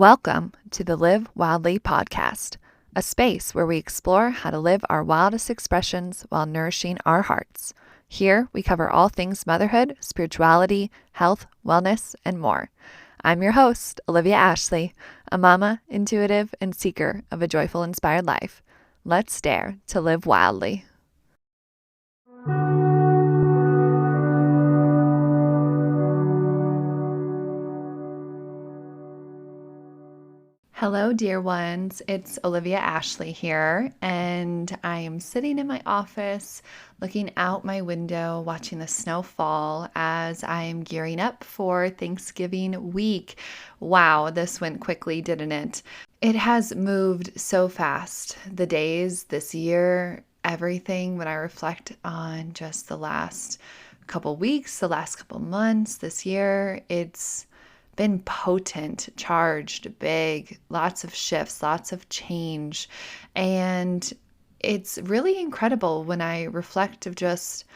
Welcome to the Live Wildly podcast, a space where we explore how to live our wildest expressions while nourishing our hearts. Here, we cover all things motherhood, spirituality, health, wellness, and more. I'm your host, Olivia Ashley, a mama, intuitive, and seeker of a joyful, inspired life. Let's dare to live wildly. Hello, dear ones. It's Olivia Ashley here, and I am sitting in my office looking out my window, watching the snow fall as I am gearing up for Thanksgiving week. Wow, this went quickly, didn't it? It has moved so fast. The days, this year, everything, when I reflect on just the last couple weeks, the last couple months, this year, it's been potent, charged, big, lots of shifts, lots of change. And it's really incredible when I reflect of just,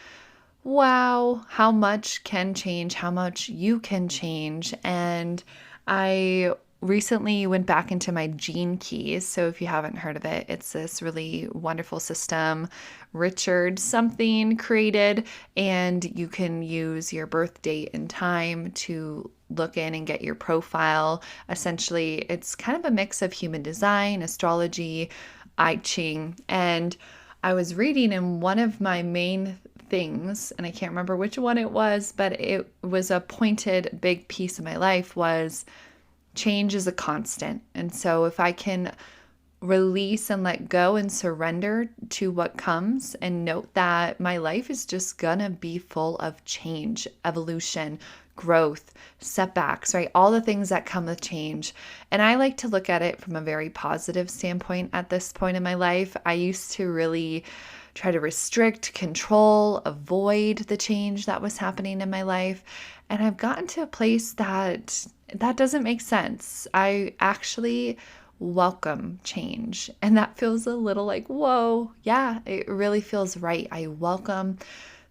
wow, how much can change, how much you can change. And I recently went back into my Gene Keys. So if you haven't heard of it, it's this really wonderful system Richard something created, and you can use your birth date and time to look in and get your profile. Essentially, it's kind of a mix of human design, astrology, I Ching, and I was reading, and one of my main things, and I can't remember which one it was, but it was a pointed big piece of my life, was change is a constant. And so if I can release and let go and surrender to what comes and note that my life is just gonna be full of change, evolution, growth, setbacks, right? All the things that come with change. And I like to look at it from a very positive standpoint at this point in my life. I used to really try to restrict, control, avoid the change that was happening in my life. And I've gotten to a place that doesn't make sense. I actually welcome change. And that feels a little like, whoa, yeah, it really feels right. I welcome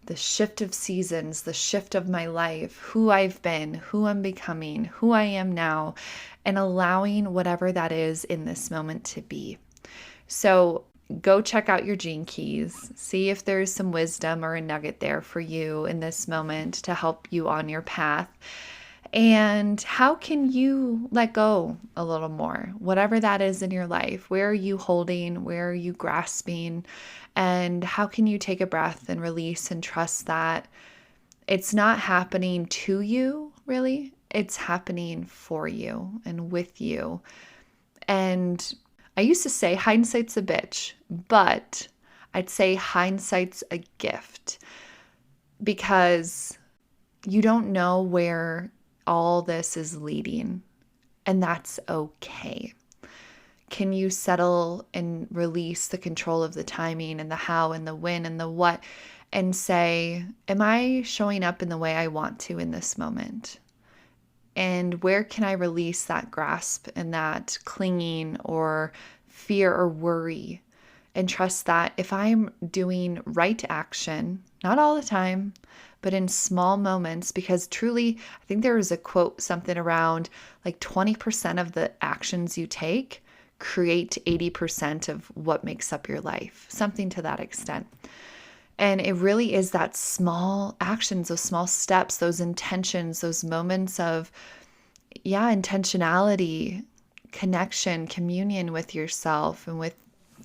the shift of seasons, the shift of my life, who I've been, who I'm becoming, who I am now, and allowing whatever that is in this moment to be. So go check out your Gene Keys, see if there's some wisdom or a nugget there for you in this moment to help you on your path. And how can you let go a little more? Whatever that is in your life, where are you holding? Where are you grasping? And how can you take a breath and release and trust that it's not happening to you, really? It's happening for you and with you. And I used to say hindsight's a bitch, but I'd say hindsight's a gift, because you don't know where all this is leading, and that's okay. Can you settle and release the control of the timing and the how and the when and the what, and say, am I showing up in the way I want to in this moment? And where can I release that grasp and that clinging or fear or worry, and trust that if I'm doing right action, not all the time, but in small moments, because truly, I think there was a quote, something around like 20% of the actions you take create 80% of what makes up your life, something to that extent. And it really is that small actions, those small steps, those intentions, those moments of, intentionality, connection, communion with yourself and with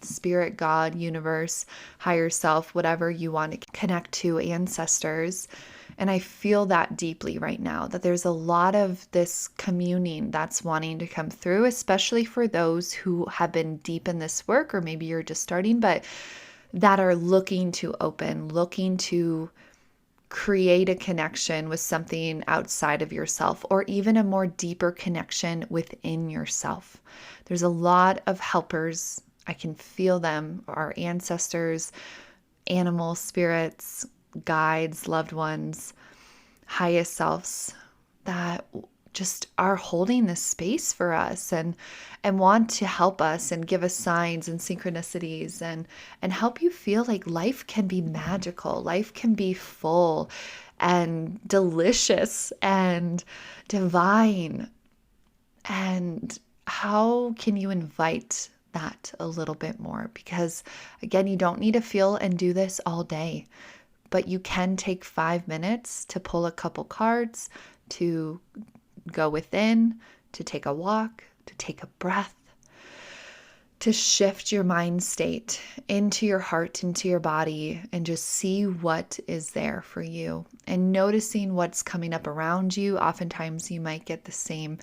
spirit, God, universe, higher self, whatever you want to connect to, ancestors. And I feel that deeply right now, that there's a lot of this communing that's wanting to come through, especially for those who have been deep in this work, or maybe you're just starting, but that are looking to open, looking to create a connection with something outside of yourself, or even a more deeper connection within yourself. There's a lot of helpers. I can feel them, our ancestors, animals, spirits, guides, loved ones, highest selves, that just are holding this space for us and want to help us and give us signs and synchronicities and help you feel like life can be magical, life can be full and delicious and divine and how can you invite that a little bit more? Because again, you don't need to feel and do this all day, but you can take 5 minutes to pull a couple cards, to go within, to take a walk, to take a breath, to shift your mind state into your heart, into your body, and just see what is there for you. And noticing what's coming up around you. Oftentimes you might get the same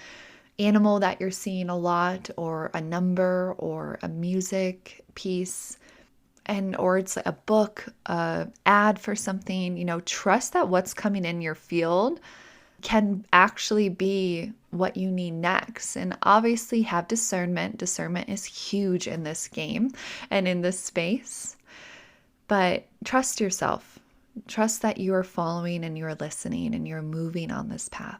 animal that you're seeing a lot, or a number, or a music piece, or it's a book, ad for something. Trust that what's coming in your field can actually be what you need next. And obviously have discernment. Discernment is huge in this game and in this space. But trust yourself. Trust that you are following and you're listening and you're moving on this path.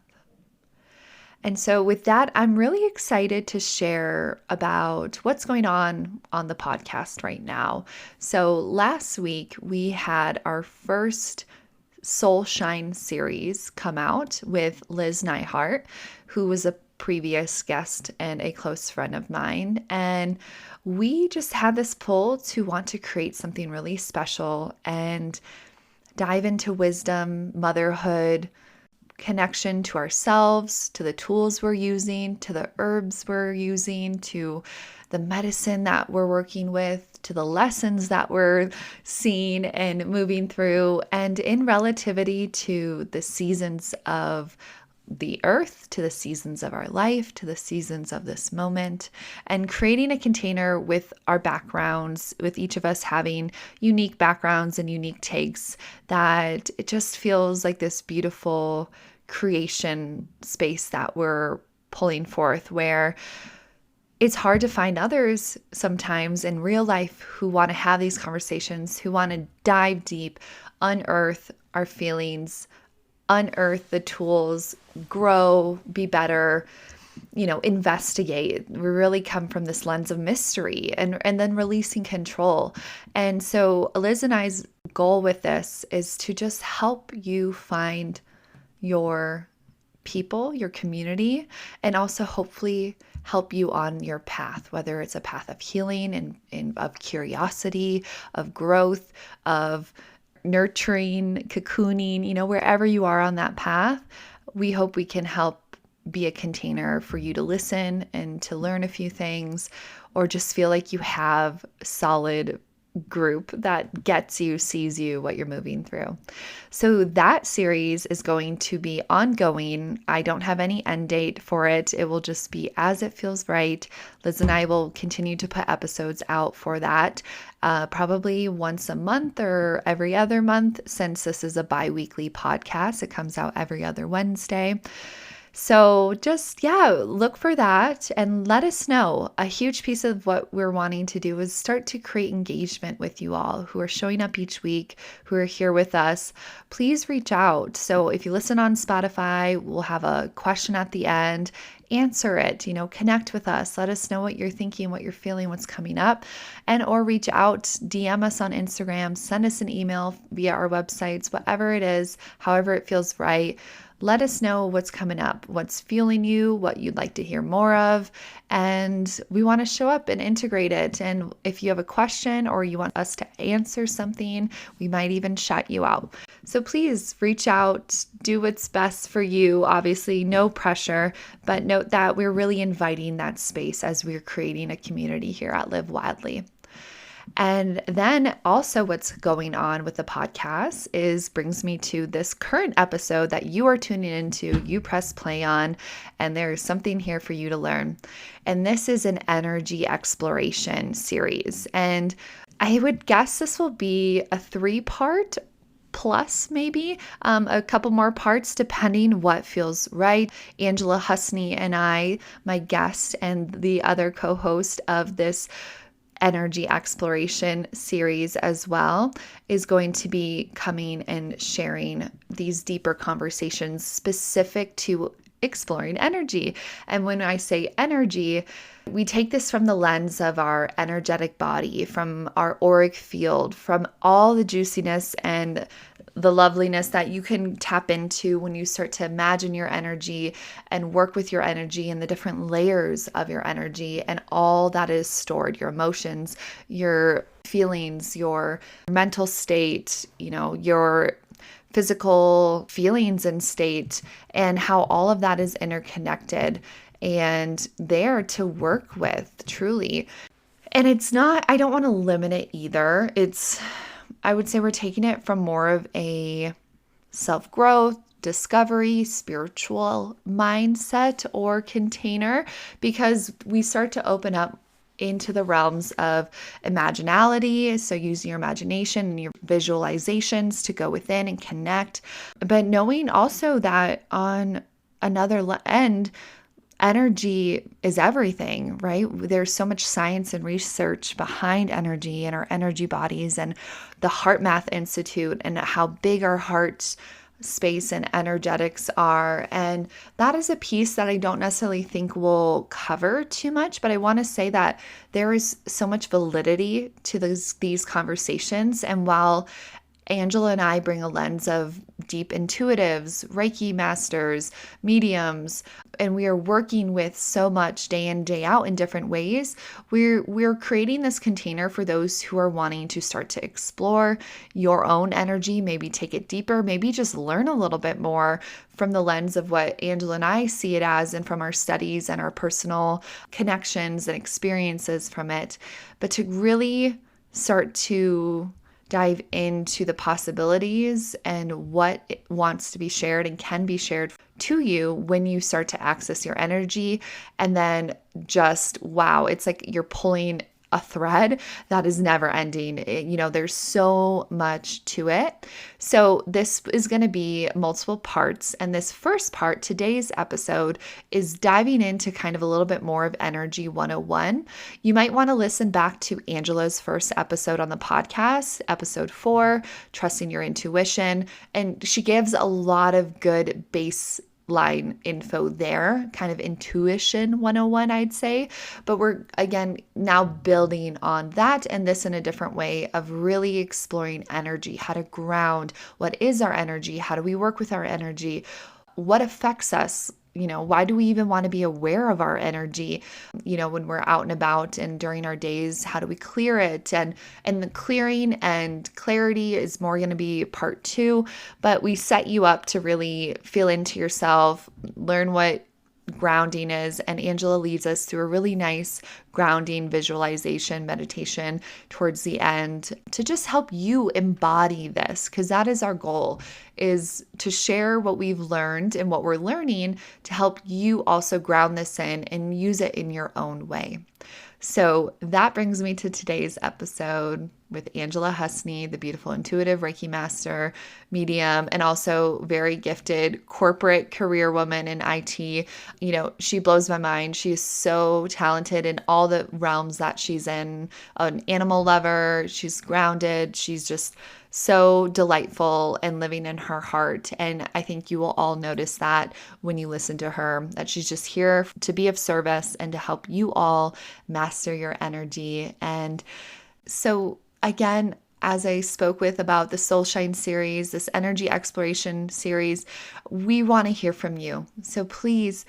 And so with that, I'm really excited to share about what's going on the podcast right now. So last week we had our first Soul Shine series come out with Liz Neihart, who was a previous guest and a close friend of mine. And we just had this pull to want to create something really special and dive into wisdom, motherhood, connection to ourselves, to the tools we're using, to the herbs we're using, to the medicine that we're working with, to the lessons that we're seeing and moving through, and in relativity to the seasons of the earth, to the seasons of our life, to the seasons of this moment, and creating a container with our backgrounds, with each of us having unique backgrounds and unique takes, that it just feels like this beautiful creation space that we're pulling forth, where it's hard to find others sometimes in real life who want to have these conversations, who want to dive deep, unearth our feelings, unearth the tools, grow, be better, investigate. We really come from this lens of mystery and then releasing control. And so Liz and I's goal with this is to just help you find your people, your community, and also hopefully help you on your path, whether it's a path of healing and of curiosity, of growth, of nurturing, cocooning, wherever you are on that path. We hope we can help be a container for you to listen and to learn a few things, or just feel like you have solid group that gets you, sees you, what you're moving through. So that series is going to be ongoing. I don't have any end date for it. It will just be as it feels right. Liz and I will continue to put episodes out for that, probably once a month or every other month, since this is a bi-weekly podcast. It comes out every other Wednesday. So just, look for that and let us know. A huge piece of what we're wanting to do is start to create engagement with you all who are showing up each week, who are here with us. Please reach out. So if you listen on Spotify, we'll have a question at the end. Answer it, connect with us. Let us know what you're thinking, what you're feeling, what's coming up, or reach out, DM us on Instagram, send us an email via our websites, whatever it is, however it feels right. Let us know what's coming up, what's fueling you, what you'd like to hear more of, and we want to show up and integrate it. And if you have a question or you want us to answer something, we might even shout you out. So please reach out, do what's best for you. Obviously, no pressure, but note that we're really inviting that space as we're creating a community here at Live Wildly. And then also what's going on with the podcast brings me to this current episode that you are tuning into, you press play on, and there's something here for you to learn. And this is an energy exploration series. And I would guess this will be a 3-part plus maybe a couple more parts depending what feels right. Angela Husney and I, my guest and the other co-host of this energy exploration series as well, is going to be coming and sharing these deeper conversations specific to exploring energy. And when I say energy, we take this from the lens of our energetic body, from our auric field, from all the juiciness and the loveliness that you can tap into when you start to imagine your energy and work with your energy and the different layers of your energy and all that is stored, your emotions, your feelings, your mental state, your physical feelings and state, and how all of that is interconnected and there to work with truly. And it's not, I don't want to limit it either. I would say we're taking it from more of a self growth, discovery, spiritual mindset or container, because we start to open up into the realms of imaginality. So, using your imagination and your visualizations to go within and connect, but knowing also that on another end, energy is everything, right? There's so much science and research behind energy and our energy bodies and the Heart Math Institute and how big our heart space and energetics are. And that is a piece that I don't necessarily think we'll cover too much, but I want to say that there is so much validity to these conversations. And while Angela and I bring a lens of deep intuitives, Reiki masters, mediums, and we are working with so much day in, day out in different ways. We're creating this container for those who are wanting to start to explore your own energy, maybe take it deeper, maybe just learn a little bit more from the lens of what Angela and I see it as and from our studies and our personal connections and experiences from it. But to really start to dive into the possibilities and what wants to be shared and can be shared to you when you start to access your energy. And then just, wow, it's like you're pulling a thread that is never ending. There's so much to it. So this is going to be multiple parts. And this first part, today's episode, is diving into kind of a little bit more of Energy 101. You might want to listen back to Angela's first episode on the podcast, episode 4, Trusting Your Intuition. And she gives a lot of good baseline info there, kind of intuition 101, I'd say. But we're again now building on that and this in a different way of really exploring energy, how to ground what is our energy, how do we work with our energy, what affects us. Why do we even want to be aware of our energy, when we're out and about and during our days, how do we clear it? And the clearing and clarity is more going to be part 2, but we set you up to really feel into yourself, learn what grounding is. And Angela leads us through a really nice grounding visualization meditation towards the end to just help you embody this, because that is our goal, is to share what we've learned and what we're learning to help you also ground this in and use it in your own way. So that brings me to today's episode with Angela Husney, the beautiful intuitive Reiki master, medium, and also very gifted corporate career woman in IT. She blows my mind. She is so talented in all the realms that she's in. An animal lover, she's grounded, she's just so delightful and living in her heart. And I think you will all notice that when you listen to her, that she's just here to be of service and to help you all master your energy. And so again, as I spoke with about the Soul Shine series, this energy exploration series, we want to hear from you. So please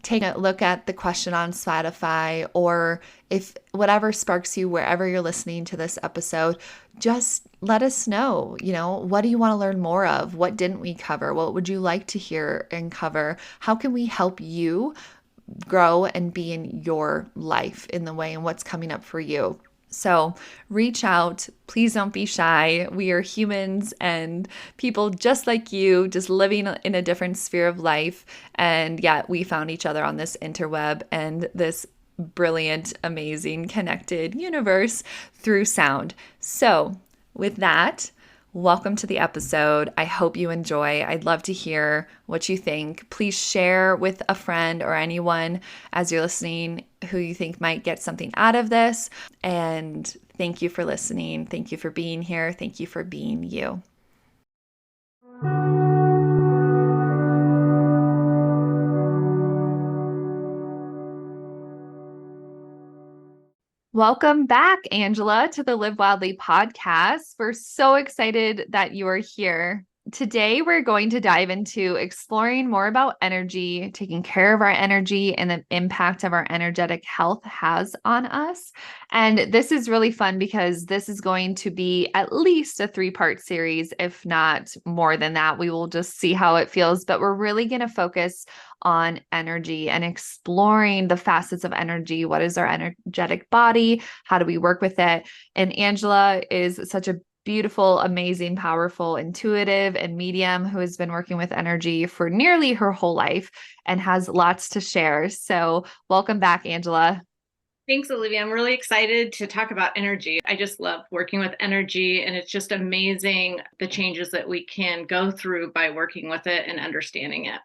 take a look at the question on Spotify, or if whatever sparks you wherever you're listening to this episode, just let us know, what do you want to learn more of? What didn't we cover? What would you like to hear and cover? How can we help you grow and be in your life in the way and what's coming up for you? So reach out. Please don't be shy. We are humans and people just like you, just living in a different sphere of life. And yet we found each other on this interweb and this brilliant, amazing, connected universe through sound. So with that, welcome to the episode. I hope you enjoy. I'd love to hear what you think. Please share with a friend or anyone as you're listening who you think might get something out of this. And thank you for listening. Thank you for being here. Thank you for being you. Welcome back, Angela, to the Live Wildly podcast. We're so excited that you are here. Today, we're going to dive into exploring more about energy, taking care of our energy, and the impact of our energetic health has on us. And this is really fun because this is going to be at least a 3-part series, if not more than that. We will just see how it feels, but we're really going to focus on energy and exploring the facets of energy. What is our energetic body? How do we work with it? And Angela is such a beautiful, amazing, powerful, intuitive, and medium who has been working with energy for nearly her whole life and has lots to share. So, welcome back, Angela. Thanks, Olivia. I'm really excited to talk about energy. I just love working with energy, and it's just amazing the changes that we can go through by working with it and understanding it.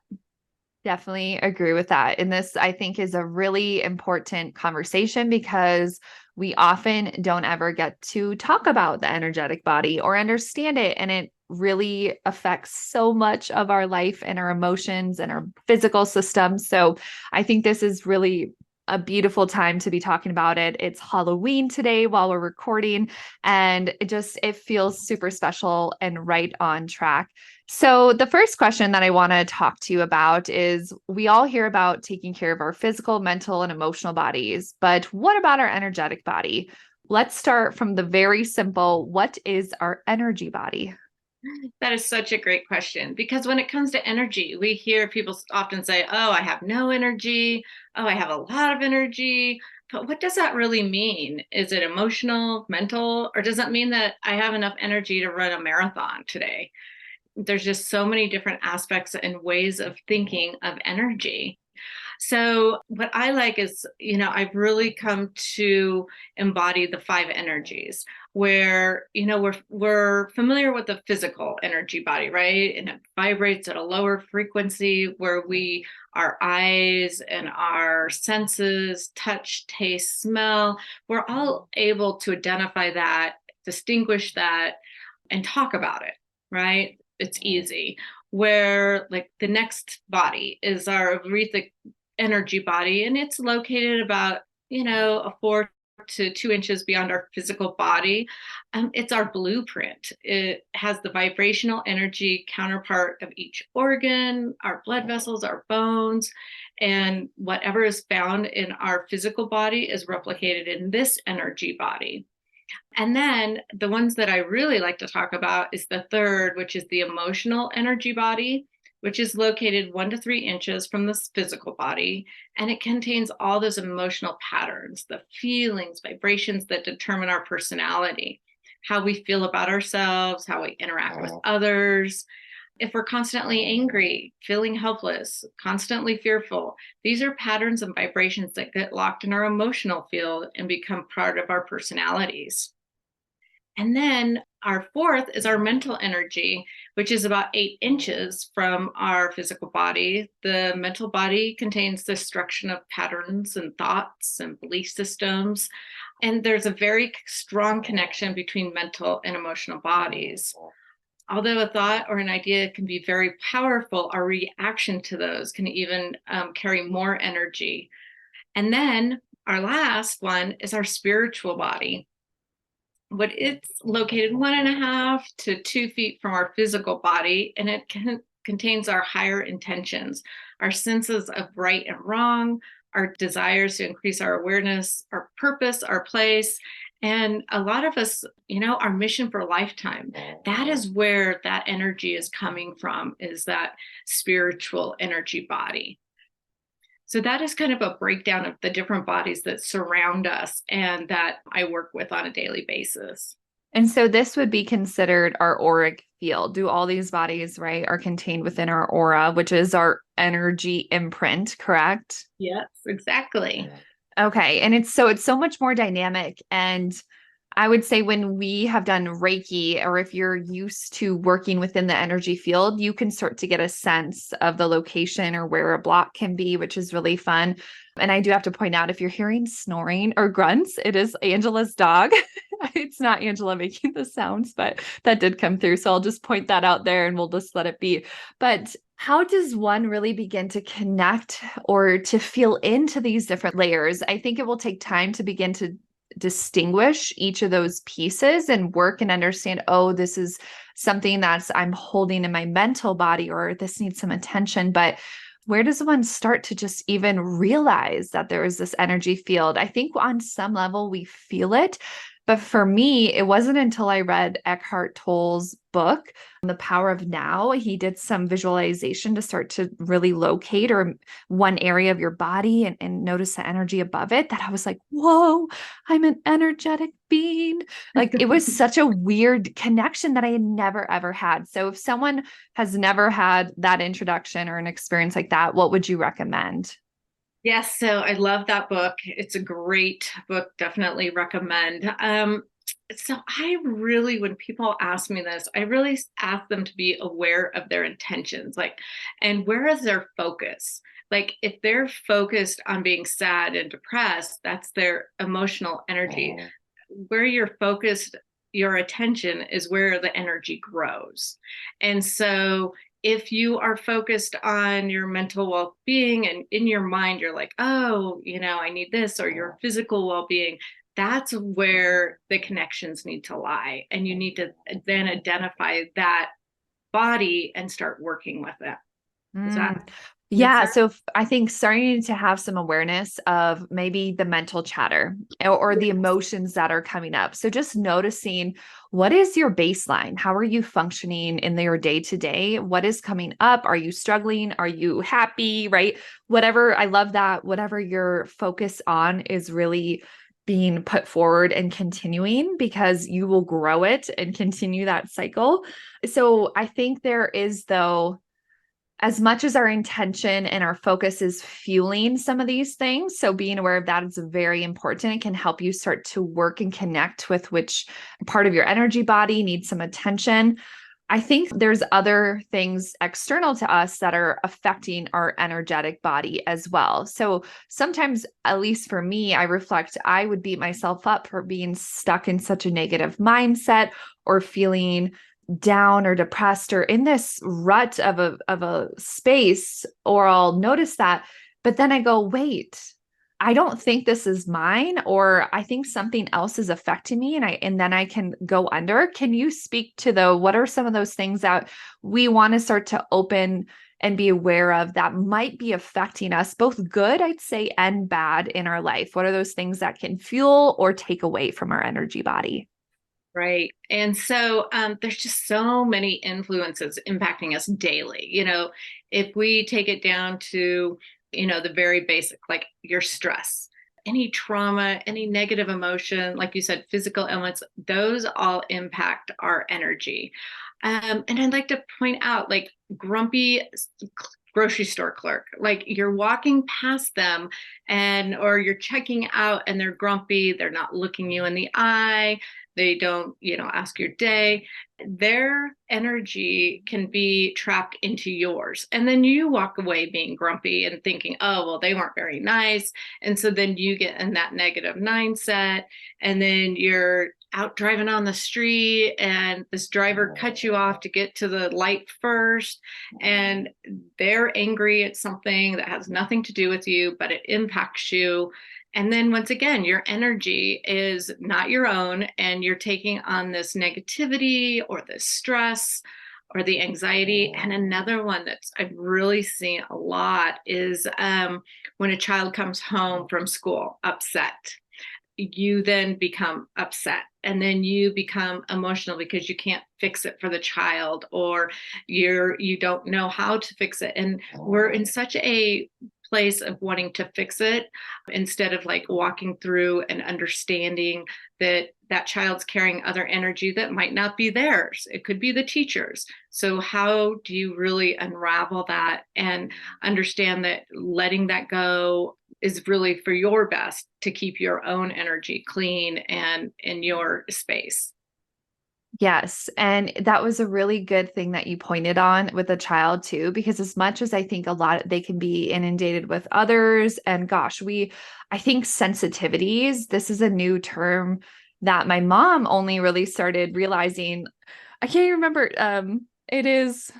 Definitely agree with that. And this, I think, is a really important conversation because we often don't ever get to talk about the energetic body or understand it. And it really affects so much of our life and our emotions and our physical system. So I think this is really a beautiful time to be talking about it. It's Halloween today while we're recording, and it feels super special and right on track. So, the first question that I want to talk to you about is we all hear about taking care of our physical, mental, and emotional bodies, but what about our energetic body? Let's start from the very simple. What is our energy body? That is such a great question because when it comes to energy, we hear people often say, "Oh, I have no energy. Oh, I have a lot of energy." But what does that really mean? Is it emotional, mental, or does that mean that I have enough energy to run a marathon today? There's just so many different aspects and ways of thinking of energy. So what I like is, I've really come to embody the 5 energies where, we're familiar with the physical energy body, right? And it vibrates at a lower frequency where our eyes and our senses, touch, taste, smell, we're all able to identify that, distinguish that, and talk about it, right? It's easy. Where like the next body is our auric energy body, and it's located about a 4 to 2 inches beyond our physical body. It's our blueprint. It has the vibrational energy counterpart of each organ, our blood vessels, our bones, and whatever is found in our physical body is replicated in this energy body. And then the ones that I really like to talk about is the third, which is the emotional energy body, which is located 1 to 3 inches from the physical body. And it contains all those emotional patterns, the feelings, vibrations that determine our personality, how we feel about ourselves, how we interact with others. If we're constantly angry, feeling helpless, constantly fearful, these are patterns and vibrations that get locked in our emotional field and become part of our personalities. And then our fourth is our mental energy, which is about 8 inches from our physical body. The mental body contains the structure of patterns and thoughts and belief systems. And there's a very strong connection between mental and emotional bodies. Although a thought or an idea can be very powerful, our reaction to those can even carry more energy. And then our last one is our spiritual body. But it's located 1.5 to 2 feet from our physical body, and it contains our higher intentions, our senses of right and wrong, our desires to increase our awareness, our purpose, our place. And a lot of us, our mission for a lifetime, that is where that energy is coming from, is that spiritual energy body. So that is kind of a breakdown of the different bodies that surround us and that I work with on a daily basis. And so this would be considered our auric field. Do all these bodies, right, are contained within our aura, which is our energy imprint, correct? Yes, exactly. Okay. And it's so much more dynamic. And I would say when we have done Reiki, or if you're used to working within the energy field, you can start to get a sense of the location or where a block can be, which is really fun. And I do have to point out if you're hearing snoring or grunts, it is Angela's dog. It's not Angela making the sounds, but that did come through. So I'll just point that out there and we'll just let it be. But how does one really begin to connect or to feel into these different layers? I think it will take time to begin to distinguish each of those pieces and work and understand, oh, this is something that's I'm holding in my mental body, or this needs some attention. But where does one start to just even realize that there is this energy field? I think on some level we feel it. But for me, it wasn't until I read Eckhart Tolle's book, The Power of Now. He did some visualization to start to really locate or one area of your body and notice the energy above it, that I was like, whoa, I'm an energetic being. Like it was such a weird connection that I had never, ever had. So if someone has never had that introduction or an experience like that, what would you recommend? Yes, so I love that book. It's a great book, definitely recommend. So I really, when people ask me this, I really ask them to be aware of their intentions, like, and where is their focus? Like, if they're focused on being sad and depressed, that's their emotional energy. Where you're focused, your attention is where the energy grows. And so if you are focused on your mental well-being and in your mind you're like, oh, I need this, or your physical well-being, that's where the connections need to lie, and you need to then identify that body and start working with it. Does that Mm. make Yeah. sense? So I think starting to have some awareness of maybe the mental chatter or the Yes. emotions that are coming up. So just noticing, what is your baseline? How are you functioning in your day to day? What is coming up? Are you struggling? Are you happy? Right? Whatever. I love that. Whatever your focus on is really being put forward and continuing, because you will grow it and continue that cycle. So I think there is, though, as much as our intention and our focus is fueling some of these things. So being aware of that is very important. It can help you start to work and connect with which part of your energy body needs some attention. I think there's other things external to us that are affecting our energetic body as well. So sometimes, at least for me, I reflect, I would beat myself up for being stuck in such a negative mindset or feeling down or depressed or in this rut of a space, or I'll notice that, but then I go, wait, I don't think this is mine, or I think something else is affecting me, and then I can go under. Can you speak to what are some of those things that we want to start to open and be aware of that might be affecting us, both good, I'd say, and bad in our life? What are those things that can fuel or take away from our energy body? Right. And so there's just so many influences impacting us daily. If we take it down to, the very basic, like your stress, any trauma, any negative emotion, like you said, physical ailments, those all impact our energy. And I'd like to point out, like, grumpy grocery store clerk, like you're walking past them, or you're checking out and they're grumpy, they're not looking you in the eye, they don't, ask your day. Their energy can be trapped into yours. And then you walk away being grumpy and thinking, oh, well, they weren't very nice. And so then you get in that negative mindset. And then you're out driving on the street and this driver cuts you off to get to the light first. And they're angry at something that has nothing to do with you, but it impacts you. And then once again, your energy is not your own, and you're taking on this negativity or this stress or the anxiety. And another one that's I've really seen a lot is when a child comes home from school upset, you then become upset, and then you become emotional because you can't fix it for the child, or you don't know how to fix it, and we're in such a place of wanting to fix it instead of like walking through and understanding that that child's carrying other energy that might not be theirs. It could be the teacher's. So how do you really unravel that and understand that letting that go is really for your best to keep your own energy clean and in your space? Yes. And that was a really good thing that you pointed on with a child too, because as much as I think a lot, they can be inundated with others. And gosh, I think sensitivities, this is a new term that my mom only really started realizing. I can't even remember. It is.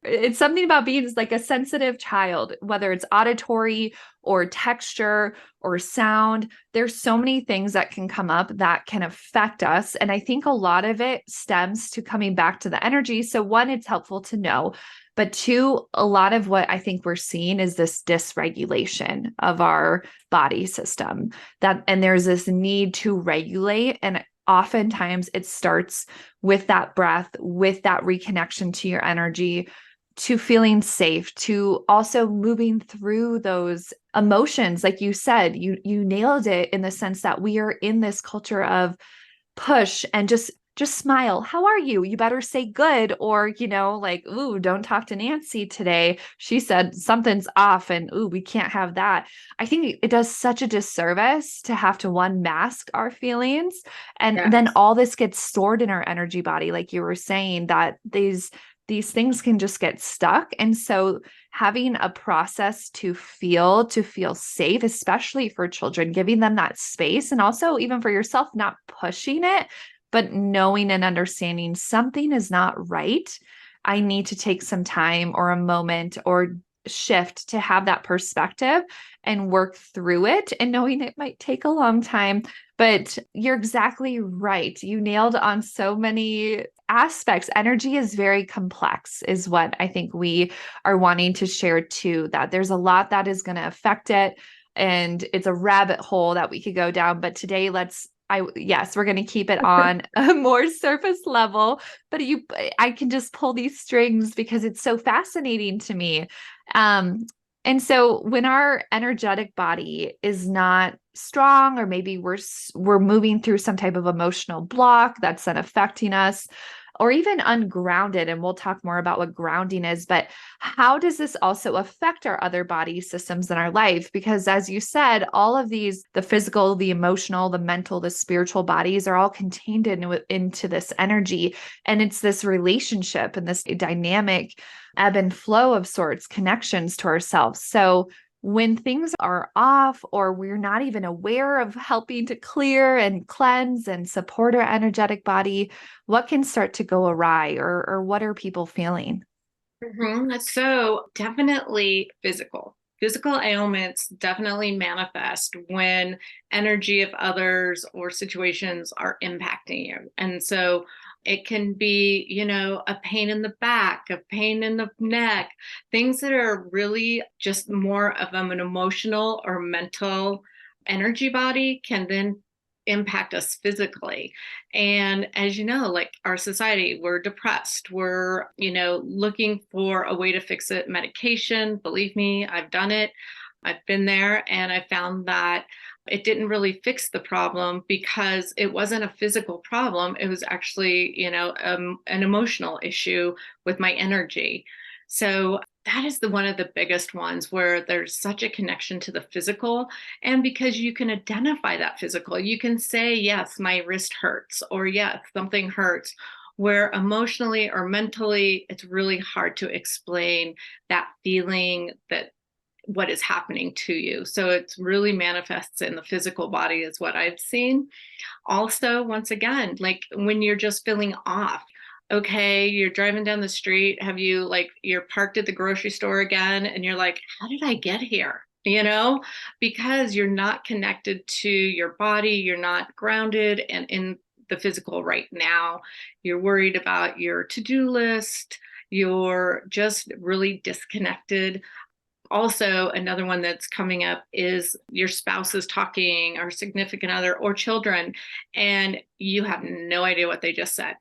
It's something about being like a sensitive child, whether it's auditory or texture or sound. There's so many things that can come up that can affect us. And I think a lot of it stems to coming back to the energy. So, one, it's helpful to know. But two, a lot of what I think we're seeing is this dysregulation of our body system and there's this need to regulate. And oftentimes it starts with that breath, with that reconnection to your energy, to feeling safe, to also moving through those emotions. Like you said, you nailed it in the sense that we are in this culture of push and just smile. How are you? You better say good, or like, ooh, don't talk to Nancy today. She said something's off, and ooh, we can't have that. I think it does such a disservice to have to one mask our feelings, and then Yes. all this gets stored in our energy body, like you were saying, that these things can just get stuck. And so having a process to feel safe, especially for children, giving them that space, and also even for yourself, not pushing it, but knowing and understanding something is not right. I need to take some time or a moment or shift to have that perspective and work through it, and knowing it might take a long time. But you're exactly right. You nailed on so many aspects. Energy is very complex, is what I think we are wanting to share too, that there's a lot that is going to affect it. And it's a rabbit hole that we could go down. But today, yes, we're going to keep it on a more surface level, but I can just pull these strings because it's so fascinating to me. Um, and so when our energetic body is not strong, or maybe we're moving through some type of emotional block that's then affecting us, or even ungrounded, and we'll talk more about what grounding is, but how does this also affect our other body systems in our life? Because as you said, all of these, the physical, the emotional, the mental, the spiritual bodies, are all contained into this energy. And it's this relationship and this dynamic ebb and flow of sorts, connections to ourselves. So when things are off, or we're not even aware of helping to clear and cleanse and support our energetic body, what can start to go awry, or what are people feeling? So definitely physical. Physical ailments definitely manifest when energy of others or situations are impacting you. And so it can be, a pain in the back, a pain in the neck, things that are really just more of an emotional or mental energy body can then impact us physically. And as you know, like our society, we're depressed, we're looking for a way to fix it, medication. Believe me, I've done it, I've been there, and I found that it didn't really fix the problem because it wasn't a physical problem. It was actually an emotional issue with my energy. So that is the one of the biggest ones, where there's such a connection to the physical. And because you can identify that physical, you can say, yes, my wrist hurts, or yes, something hurts. Where emotionally or mentally, it's really hard to explain that feeling, that what is happening to you. So it really manifests in the physical body, is what I've seen. Also, once again, like when you're just feeling off. Okay, you're driving down the street. You're parked at the grocery store again, and you're like, how did I get here? Because you're not connected to your body, you're not grounded and in the physical right now. You're worried about your to do list, you're just really disconnected. Also, another one that's coming up is your spouse is talking, or significant other, or children, and you have no idea what they just said.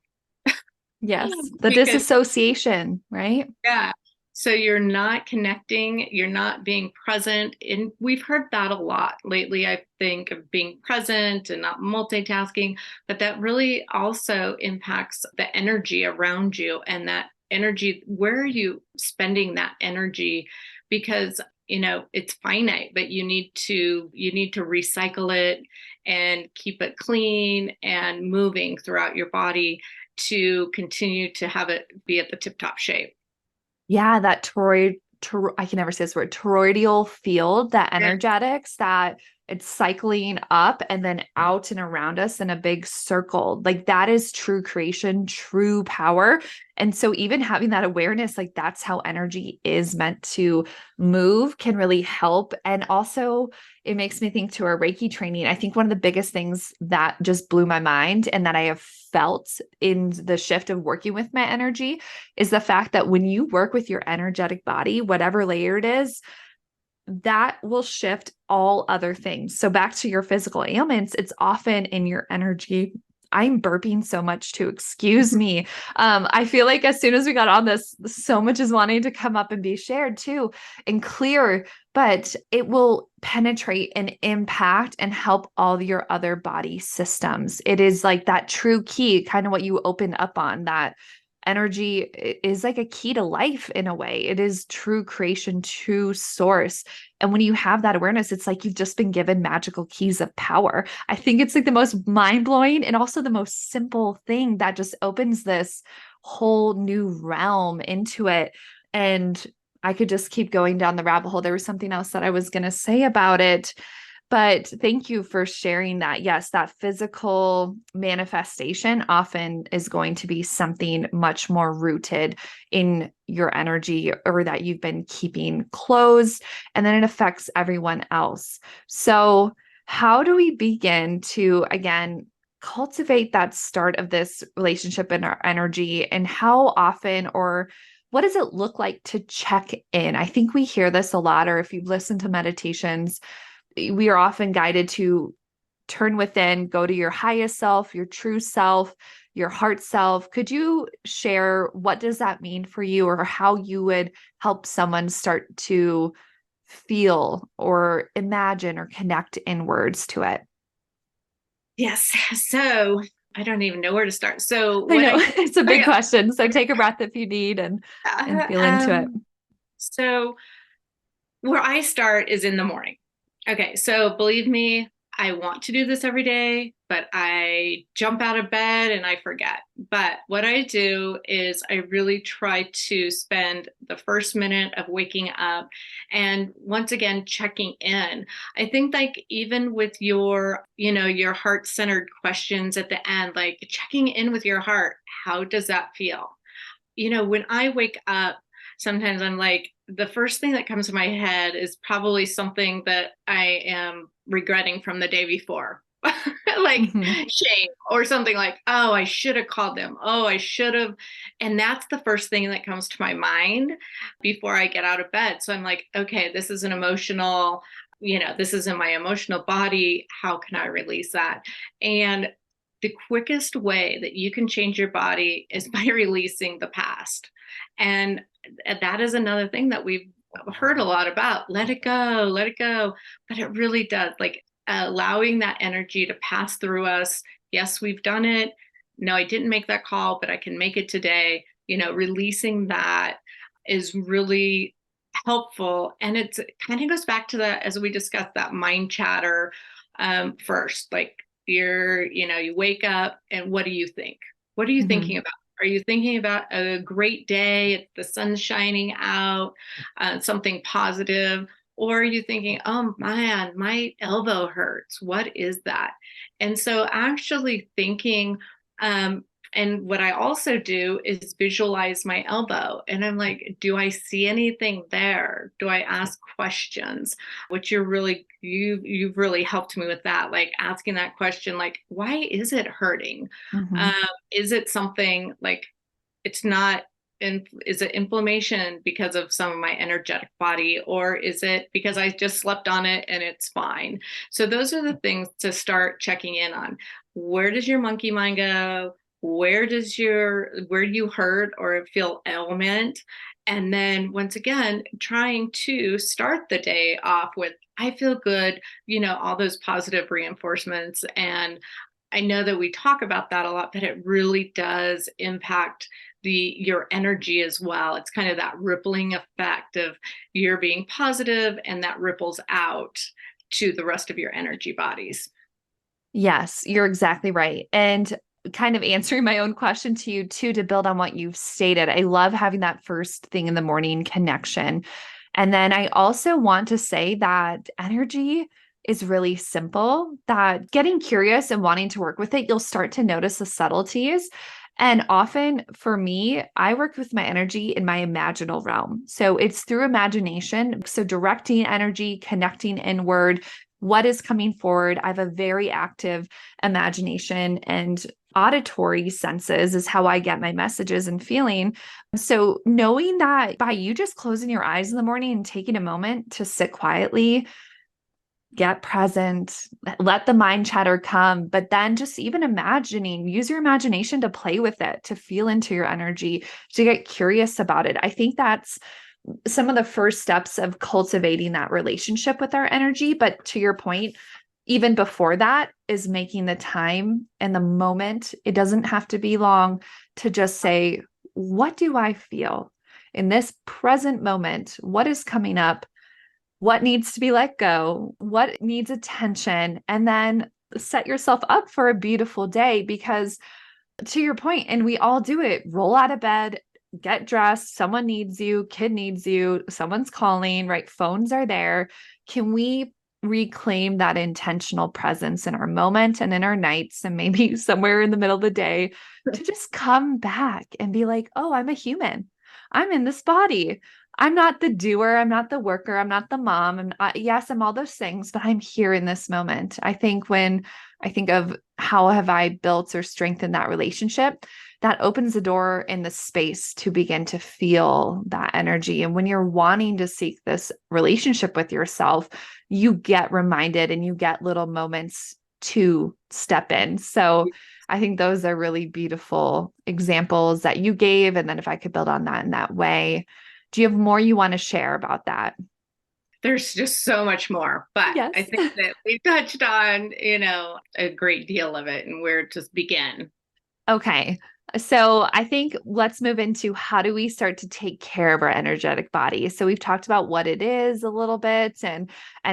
Yes, the Because, disassociation, right? yeah, so you're not connecting, you're not being present. And we've heard that a lot lately, I think, of being present and not multitasking, but that really also impacts the energy around you. And that energy, where are you spending that energy? Because it's finite, but you need to recycle it and keep it clean and moving throughout your body to continue to have it be at the tip top shape. Yeah, that I can never say this word, toroidal field, that Yeah. energetics, that It's cycling up and then out and around us in a big circle. Like that is true creation, true power. And so even having that awareness, like that's how energy is meant to move, can really help. And also it makes me think to our Reiki training. I think one of the biggest things that just blew my mind and that I have felt in the shift of working with my energy is the fact that when you work with your energetic body, whatever layer it is, that will shift all other things. So back to your physical ailments, it's often in your energy. I'm burping so much too. Excuse me. I feel like as soon as we got on this, so much is wanting to come up and be shared too and clear, but it will penetrate and impact and help all your other body systems. It is like that true key, kind of what you open up on, that energy is like a key to life in a way. It is true creation, true source. And when you have that awareness, it's like you've just been given magical keys of power. I think it's like the most mind blowing and also the most simple thing that just opens this whole new realm into it. And I could just keep going down the rabbit hole. There was something else that I was going to say about it. But thank you for sharing that. Yes, that physical manifestation often is going to be something much more rooted in your energy or that you've been keeping closed, and then it affects everyone else. So, how do we begin to, again, cultivate that start of this relationship in our energy? And how often or what does it look like to check in? I think we hear this a lot, or if you've listened to meditations, we are often guided to turn within, go to your highest self, your true self, your heart self. Could you share what does that mean for you or how you would help someone start to feel or imagine or connect in words to it? Yes. So I don't even know where to start. So I what know I it's a I big question. So take a breath if you need and uh, feel into it. um so where I start is in the morning. Okay, so believe me, I want to do this every day, but I jump out of bed and I forget. But what I do is I really try to spend the first minute of waking up and once again checking in. I think like even with your, your heart-centered questions at the end, like checking in with your heart, how does that feel? When I wake up, sometimes I'm like, the first thing that comes to my head is probably something that I am regretting from the day before. Like Mhm. shame or something like, oh, I should have called them. Oh, I should have. And that's the first thing that comes to my mind before I get out of bed. So I'm like, okay, this is an emotional, this is in my emotional body. How can I release that? And the quickest way that you can change your body is by releasing the past. And that is another thing that we've heard a lot about. Let it go, let it go. But it really does, like allowing that energy to pass through us. Yes, we've done it. No, I didn't make that call, but I can make it today. Releasing that is really helpful. And it kind of goes back to that, as we discussed, that mind chatter first. Like you wake up and what do you think? What are you thinking Mhm. about? Are you thinking about a great day, the sun's shining out, something positive? Or are you thinking, oh man, my elbow hurts? What is that? And so actually thinking, um, and what I also do is visualize my elbow. And I'm like, do I see anything there? Do I ask questions? Which you've really helped me with that, like asking that question, like, why is it hurting? um, Mhm. is it something like it's not is it inflammation because of some of my energetic body, or is it because I just slept on it and it's fine? So those are the things to start checking in on. Where does your monkey mind go? Where do you hurt or feel ailment? And then once again, trying to start the day off with, I feel good, all those positive reinforcements. And I know that we talk about that a lot, but it really does impact your energy as well. It's kind of that rippling effect of you're being positive and that ripples out to the rest of your energy bodies. Yes, you're exactly right. And kind of answering my own question to you too, to build on what you've stated, I love having that first thing in the morning connection. And then I also want to say that energy is really simple, that getting curious and wanting to work with it, you'll start to notice the subtleties. And often for me, I work with my energy in my imaginal realm. So it's through imagination. So directing energy, connecting inward, what is coming forward. I have a very active imagination, and auditory senses is how I get my messages and feeling. So knowing that by you just closing your eyes in the morning and taking a moment to sit quietly, get present, let the mind chatter come, but then just even imagining, use your imagination to play with it, to feel into your energy, to get curious about it. I think that's some of the first steps of cultivating that relationship with our energy. But to your point, even before that is making the time and the moment. It doesn't have to be long to just say, what do I feel in this present moment? What is coming up? What needs to be let go? What needs attention? And then set yourself up for a beautiful day. Because to your point, and we all do it, roll out of bed, get dressed, someone needs you, kid needs you, someone's calling, right? Phones are there. Can we reclaim that intentional presence in our moment and in our nights, and maybe somewhere in the middle of the day, to just come back and be like, oh, I'm a human. I'm in this body. I'm not the doer. I'm not the worker. I'm not the mom. Yes, I'm all those things, but I'm here in this moment. I think when I think of how have I built or strengthened that relationship, that opens the door in the space to begin to feel that energy. And when you're wanting to seek this relationship with yourself, you get reminded and you get little moments to step in. So I think those are really beautiful examples that you gave. And then if I could build on that in that way, do you have more you want to share about that? There's just so much more, but I Yes. think that we've touched on, a great deal of it and where to begin. Okay. So I think let's move into how do we start to take care of our energetic body. So we've talked about what it is a little bit, and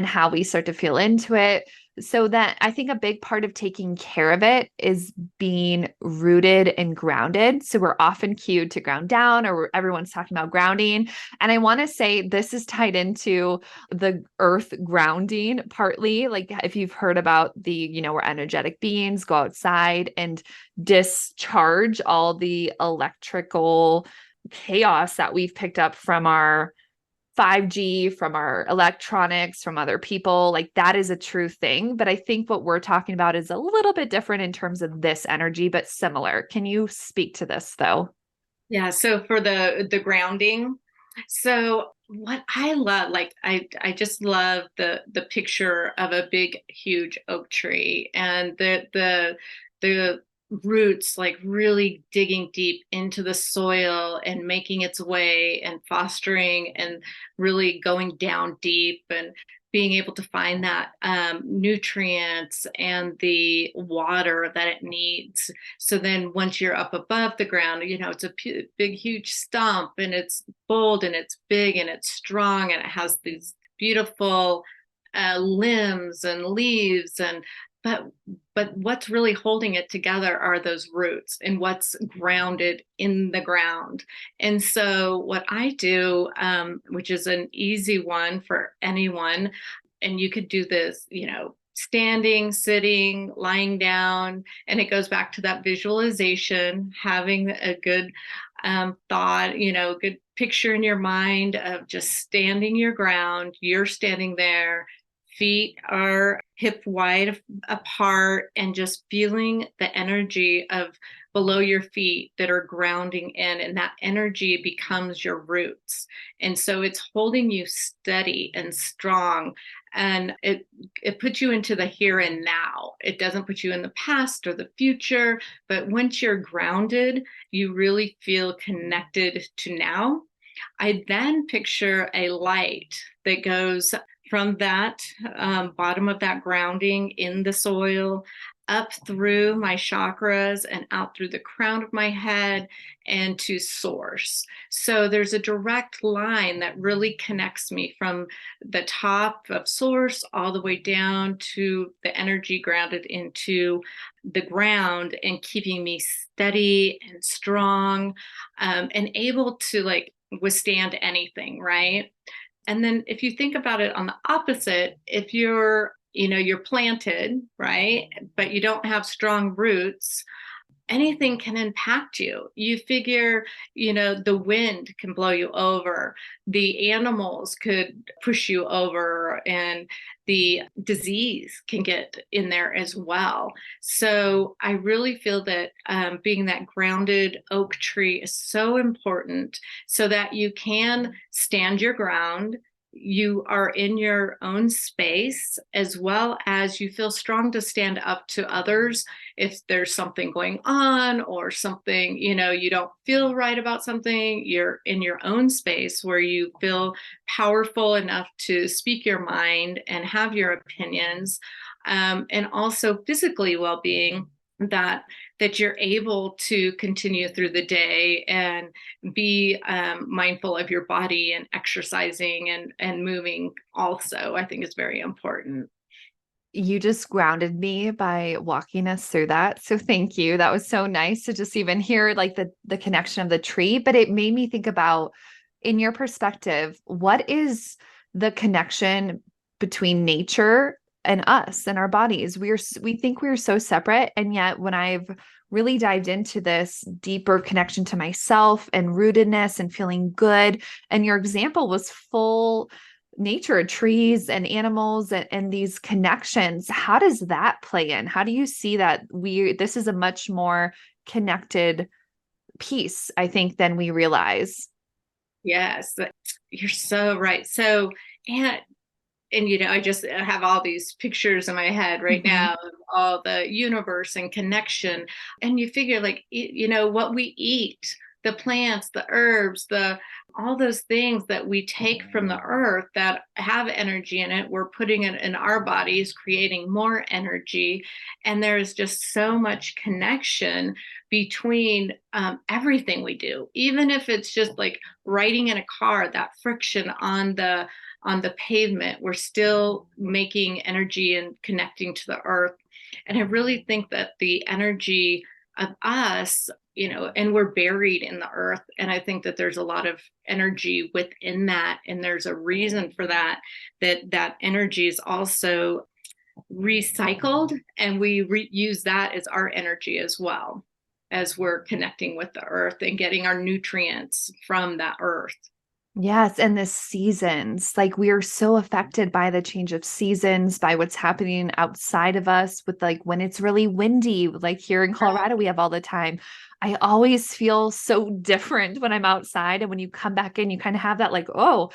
how we start to feel into it. So that I think a big part of taking care of it is being rooted and grounded. So we're often cued to ground down, or everyone's talking about grounding. And I want to say this is tied into the earth grounding partly. Like if you've heard about we're energetic beings, go outside and discharge all the electrical chaos that we've picked up from our 5G, from our electronics, from other people. Like that is a true thing. But I think what we're talking about is a little bit different in terms of this energy, but similar. Can you speak to this though? Yeah, so for the grounding, so what I love, like I just love the picture of a big huge oak tree, and the roots like really digging deep into the soil and making its way and fostering and really going down deep and being able to find that nutrients and the water that it needs. So then once you're up above the ground, it's a big, huge stump, and it's bold and it's big and it's strong and it has these beautiful limbs and leaves. But what's really holding it together are those roots and what's grounded in the ground. And so what I do, which is an easy one for anyone, and you could do this, standing, sitting, lying down, and it goes back to that visualization, having a good thought, good picture in your mind of just standing your ground. You're standing there, feet are hip wide apart, and just feeling the energy of below your feet that are grounding in, and that energy becomes your roots. And so it's holding you steady and strong, and it puts you into the here and now. It doesn't put you in the past or the future, but once you're grounded, you really feel connected to now. I then picture a light that goes from that bottom of that grounding in the soil up through my chakras and out through the crown of my head and to source. So there's a direct line that really connects me from the top of source all the way down to the energy grounded into the ground and keeping me steady and strong, and able to like withstand anything, right? And then if you think about it on the opposite, if you're you're planted, right? But you don't have strong roots, anything can impact you. You figure, the wind can blow you over, the animals could push you over, and the disease can get in there as well. So I really feel that being that grounded oak tree is so important so that you can stand your ground. You are in your own space, as well as you feel strong to stand up to others if there's something going on, or something, you don't feel right about something. You're in your own space where you feel powerful enough to speak your mind and have your opinions, and also physically well-being, that you're able to continue through the day and be mindful of your body, and exercising and moving also, I think, is very important. You just grounded me by walking us through that. So thank you. That was so nice to just even hear like the connection of the tree, but it made me think about, in your perspective, what is the connection between nature and us and our bodies? We think we're so separate, and yet when I've really dived into this deeper connection to myself and rootedness and feeling good, and your example was full nature, trees and animals, and these connections. How does that play in? How do you see that this is a much more connected piece, I think, than we realize? Yes, you're so right. So, and I just have all these pictures in my head right Mhm. now of all the universe and connection. And you figure, like, what we eat, the plants, the herbs, all those things that we take from the earth that have energy in it, we're putting it in our bodies, creating more energy. And there's just so much connection between everything we do, even if it's just like riding in a car, that friction on the pavement, we're still making energy and connecting to the earth. And I really think that the energy of us, and we're buried in the earth. And I think that there's a lot of energy within that. And there's a reason for that, that energy is also recycled, and we use that as our energy as well, as we're connecting with the earth and getting our nutrients from that earth. Yes, and the seasons, like we are so affected by the change of seasons, by what's happening outside of us with like when it's really windy, like here in Colorado, we have all the time. I always feel so different when I'm outside. And when you come back in, you kind of have that like, oh,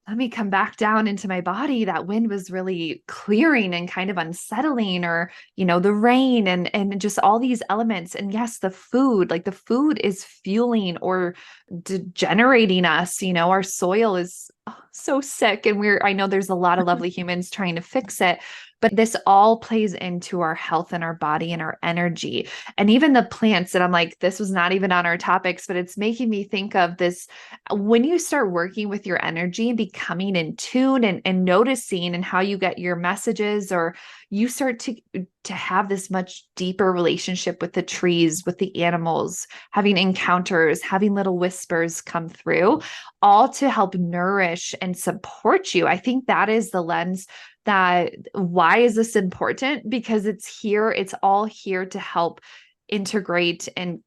let me come back down into my body. That wind was really clearing and kind of unsettling, or, the rain and just all these elements. And yes, the food, like the food is fueling or degenerating us. Our soil is so sick, and I know there's a lot of lovely humans trying to fix it, but this all plays into our health and our body and our energy. And even the plants, and I'm like, this was not even on our topics, but it's making me think of this. When you start working with your energy and becoming in tune and noticing and how you get your messages, or you start to have this much deeper relationship with the trees, with the animals, having encounters, having little whispers come through, all to help nourish and support you. I think that is the lens. That why is this important? Because it's all here to help integrate and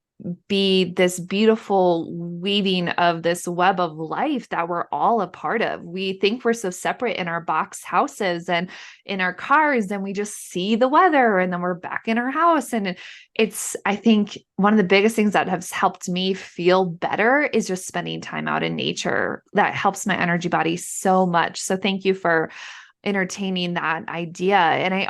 be this beautiful weaving of this web of life that we're all a part of. We think we're so separate in our box houses and in our cars, and we just see the weather and then we're back in our house. And I think one of the biggest things that has helped me feel better is just spending time out in nature. That helps my energy body so much. So thank you for entertaining that idea. And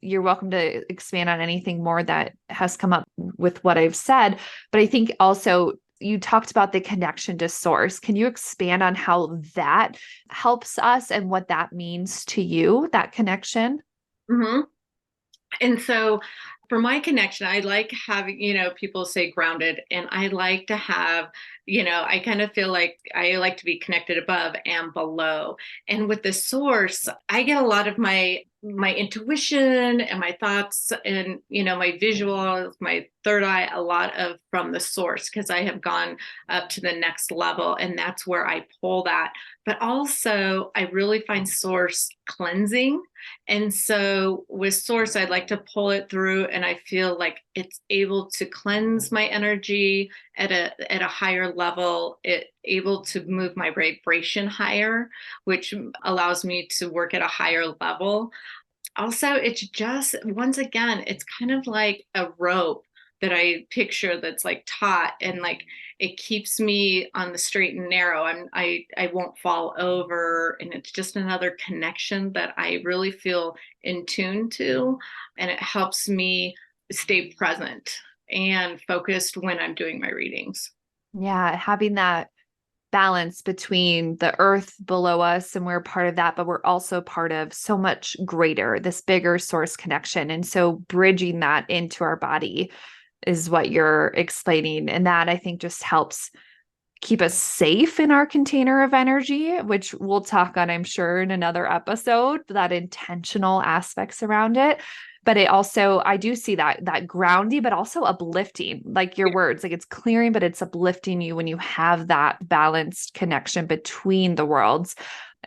you're welcome to expand on anything more that has come up with what I've said. But I think also you talked about the connection to source. Can you expand on how that helps us and what that means to you, that connection? Mm-hmm. And so for my connection, I like having, people say grounded, and I like to have, I kind of feel like I like to be connected above and below. And with the source, I get a lot of my intuition and my thoughts and, my visuals, my third eye, a lot of from the source, because I have gone up to the next level, and that's where I pull that but also I really find source cleansing. And so with source, I'd like to pull it through, and I feel like it's able to cleanse my energy at a higher level, it able to move my vibration higher, which allows me to work at a higher level. Also, it's just, once again, it's kind of like a rope that I picture that's like taut, and like it keeps me on the straight and narrow. I won't fall over, and it's just another connection that I really feel in tune to, and it helps me stay present and focused when I'm doing my readings. Yeah, having that balance between the earth below us and we're part of that, but we're also part of so much greater, this bigger source connection. And so bridging that into our body is what you're explaining. And that I think just helps keep us safe in our container of energy, which we'll talk on, I'm sure, in another episode, that intentional aspects around it. But it also, I do see that grounding, but also uplifting, like your words, like it's clearing, but it's uplifting you when you have that balanced connection between the worlds.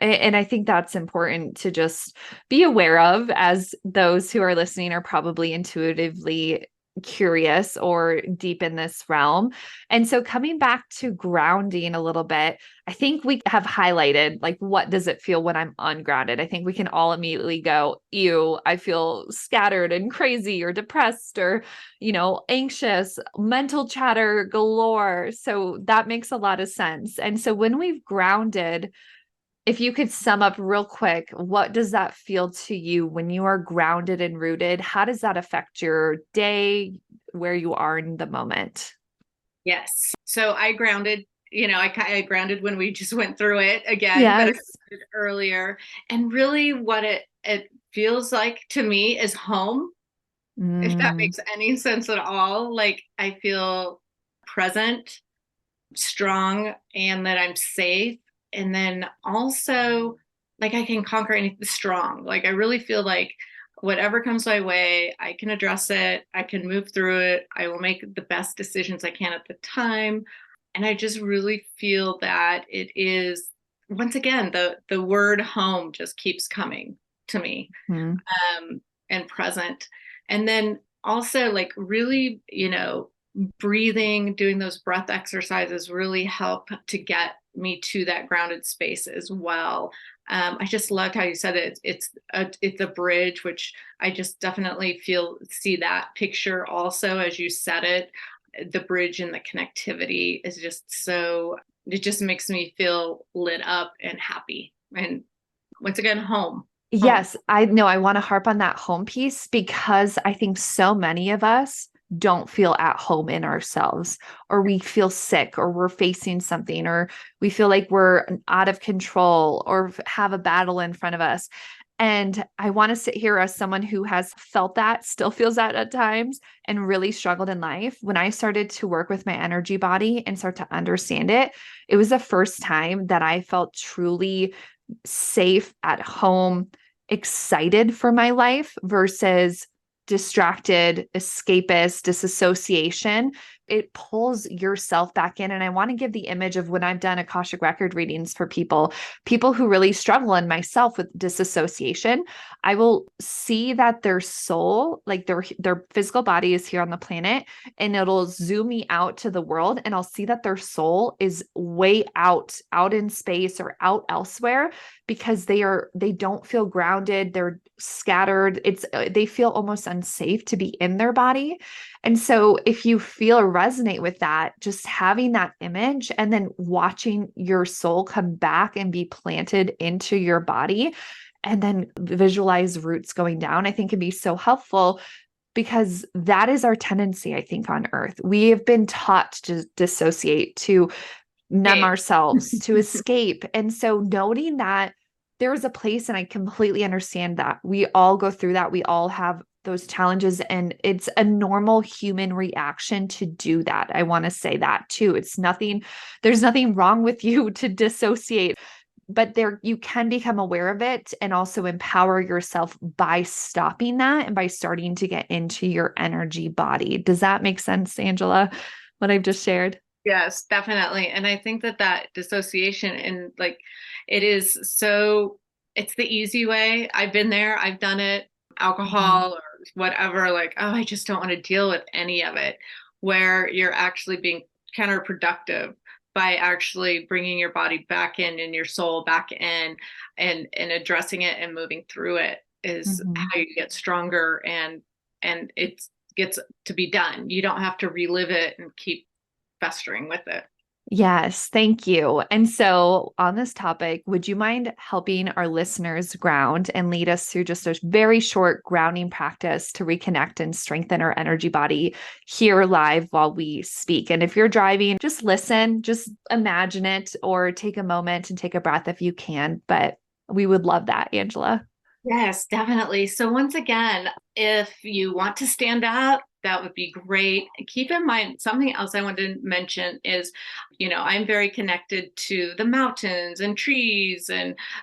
And I think that's important to just be aware of, as those who are listening are probably intuitively curious or deep in this realm. And so coming back to grounding a little bit, I think we have highlighted like, what does it feel when I'm ungrounded? I think we can all immediately go, ew, I feel scattered and crazy or depressed or, anxious, mental chatter galore. So that makes a lot of sense. And so when we've grounded, if you could sum up real quick, what does that feel to you when you are grounded and rooted? How does that affect your day, where you are in the moment? Yes. So I grounded, I grounded when we just went through it again, but I Yes. grounded earlier. And really what it feels like to me is home, if that Mm, makes any sense at all. Like I feel present, strong, and that I'm safe. And then also like I can conquer anything, strong. Like I really feel like whatever comes my way, I can address it, I can move through it, I will make the best decisions I can at the time. And I just really feel that it is, once again, the word home just keeps coming to me, mm. and present. And then also like really, breathing, doing those breath exercises really help to get me to that grounded space as well. I just loved how you said it. It's a bridge, which I just definitely see that picture also as you said it. The bridge and the connectivity is just so, it just makes me feel lit up and happy. And once again, home. Yes, I know. I want to harp on that home piece because I think so many of us don't feel at home in ourselves, or we feel sick, or we're facing something, or we feel like we're out of control or have a battle in front of us. And I want to sit here as someone who has felt that, still feels that at times, and really struggled in life. When I started to work with my energy body and start to understand it, it was the first time that I felt truly safe at home, excited for my life versus distracted, escapist, disassociation. It pulls yourself back in. And I want to give the image of when I've done Akashic record readings for people who really struggle, and myself, with disassociation. I will see that their soul, like their physical body is here on the planet, and it'll zoom me out to the world, and I'll see that their soul is way out in space or out elsewhere, because they don't feel grounded, they're scattered. They feel almost unsafe to be in their body. And so if you feel or resonate with that, just having that image and then watching your soul come back and be planted into your body, and then visualize roots going down, I think can be so helpful, because that is our tendency, I think, on earth. We have been taught to dissociate, to numb Okay. ourselves, to escape. And so noting that there is a place, and I completely understand that we all go through that. We all have those challenges, and it's a normal human reaction to do that. I want to say that too. There's nothing wrong with you to dissociate, but there you can become aware of it and also empower yourself by stopping that and by starting to get into your energy body. Does that make sense, Angela? What I've just shared? Yes, definitely. And I think that that dissociation and like it is so, it's the easy way. I've been there, I've done it, Mhm. alcohol or whatever, like, oh, I just don't want to deal with any of it, where you're actually being counterproductive by actually bringing your body back in and your soul back in and addressing it and moving through it is Mhm. how you get stronger and it gets to be done. You don't have to relive it and keep festering with it. Yes, thank you. And so, on this topic, would you mind helping our listeners ground and lead us through just a very short grounding practice to reconnect and strengthen our energy body here live while we speak? And if you're driving, just listen, just imagine it, or take a moment and take a breath if you can. But we would love that, Angela. Yes, definitely. So once again, if you want to stand up, that would be great. Keep in mind something else I wanted to mention is, I'm very connected to the mountains and trees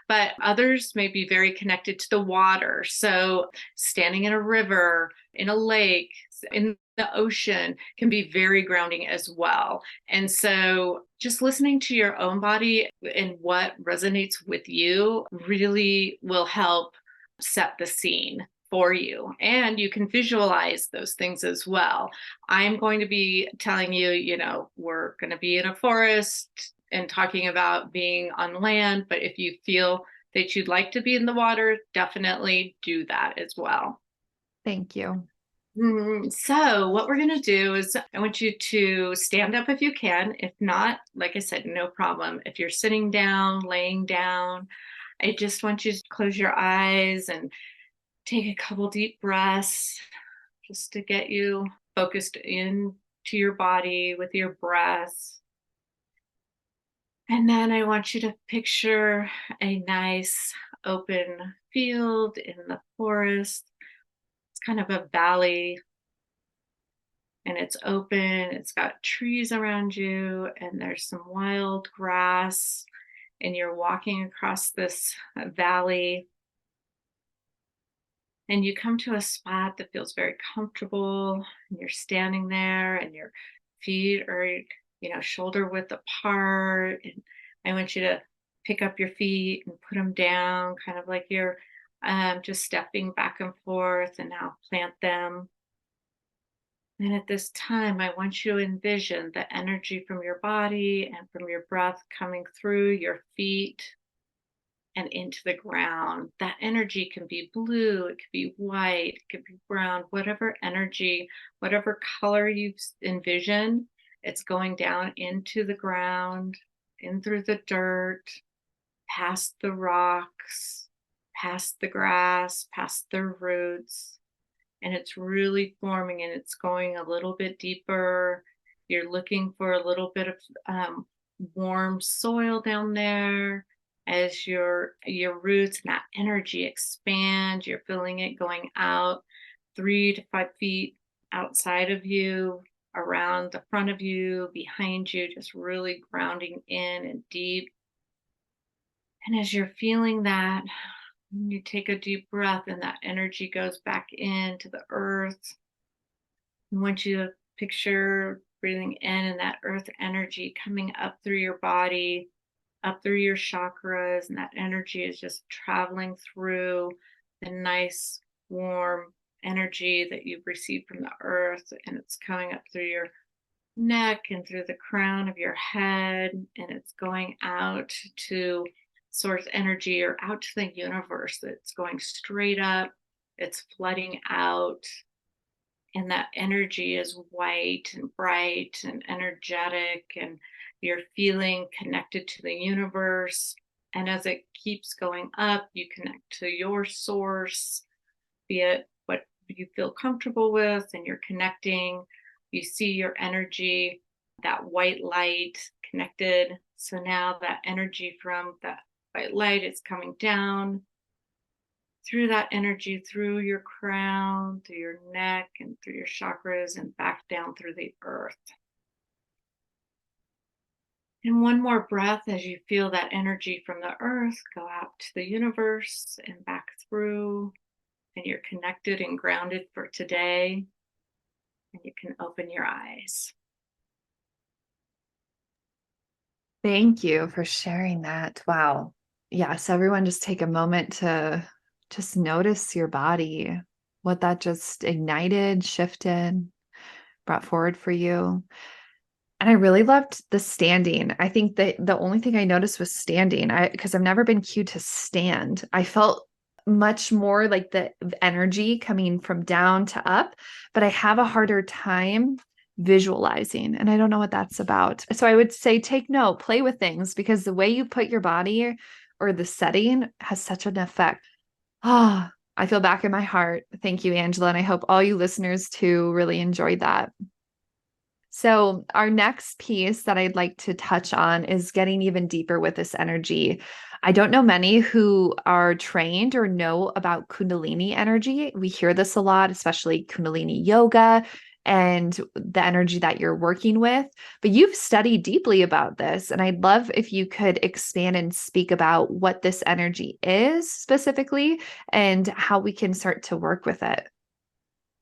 but others may be very connected to the water. So standing in a river, in a lake, in the ocean can be very grounding as well. And so just listening to your own body and what resonates with you really will help set the scene for you. And you can visualize those things as well. I'm going to be telling you, we're going to be in a forest and talking about being on land. But if you feel that you'd like to be in the water, definitely do that as well. Thank you. So, what we're going to do is, I want you to stand up if you can. If not, like I said, no problem. If you're sitting down, laying down, I just want you to close your eyes and take a couple deep breaths just to get you focused in to your body with your breath. And then I want you to picture a nice open field in the forest. It's kind of a valley and it's open. It's got trees around you and there's some wild grass. And you're walking across this valley and you come to a spot that feels very comfortable and you're standing there and your feet are shoulder width apart, and I want you to pick up your feet and put them down kind of like you're just stepping back and forth, and now plant them. And at this time I want you to envision the energy from your body and from your breath coming through your feet and into the ground. That energy can be blue, it could be white, it could be brown, whatever energy, whatever color you envision, it's going down into the ground, in through the dirt, past the rocks, past the grass, past the roots. And it's really forming and it's going a little bit deeper. You're looking for a little bit of warm soil down there as your roots and that energy expand. You're feeling it going out 3 to 5 feet outside of you, around the front of you, behind you, just really grounding in and deep. And as you're feeling that, you take a deep breath and that energy goes back into the earth. I want you to picture breathing in and that earth energy coming up through your body, up through your chakras, and that energy is just traveling through the nice, warm energy that you've received from the earth, and it's coming up through your neck and through the crown of your head, and it's going out to source energy or out to the universe. It's going straight up, it's flooding out, and that energy is white and bright and energetic, and you're feeling connected to the universe. And as it keeps going up, you connect to your source, be it what you feel comfortable with, and you're connecting. You see your energy, that white light connected. So now that energy from that white light is coming down through that energy, through your crown, through your neck, and through your chakras, and back down through the earth. And one more breath as you feel that energy from the earth go out to the universe and back through, and you're connected and grounded for today. And you can open your eyes. Thank you for sharing that. Wow. Yes, everyone just take a moment to just notice your body, what that just ignited, shifted, brought forward for you. And I really loved the standing. I think that the only thing I noticed was standing. Because I've never been cued to stand. I felt much more like the energy coming from down to up, but I have a harder time visualizing, and I don't know what that's about. So I would say take note, play with things, because the way you put your body or the setting has such an effect. Ah, I feel back in my heart. Thank you, Angela, and I hope all you listeners too really enjoyed that. So, our next piece that I'd like to touch on is getting even deeper with this energy. I don't know many who are trained or know about Kundalini energy. We hear this a lot, especially Kundalini yoga and the energy that you're working with. But you've studied deeply about this. And I'd love if you could expand and speak about what this energy is specifically and how we can start to work with it.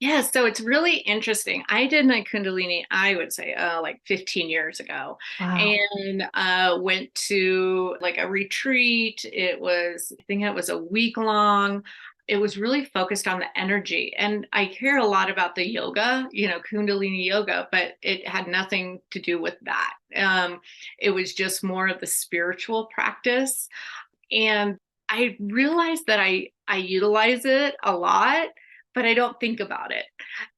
Yeah, so it's really interesting. I did my Kundalini, I would say, like 15 years ago, Wow. and went to like a retreat. I think it was a week long. It was really focused on the energy. And I hear a lot about the yoga, Kundalini yoga, but it had nothing to do with that. It was just more of the spiritual practice. And I realized that I utilize it a lot, but I don't think about it.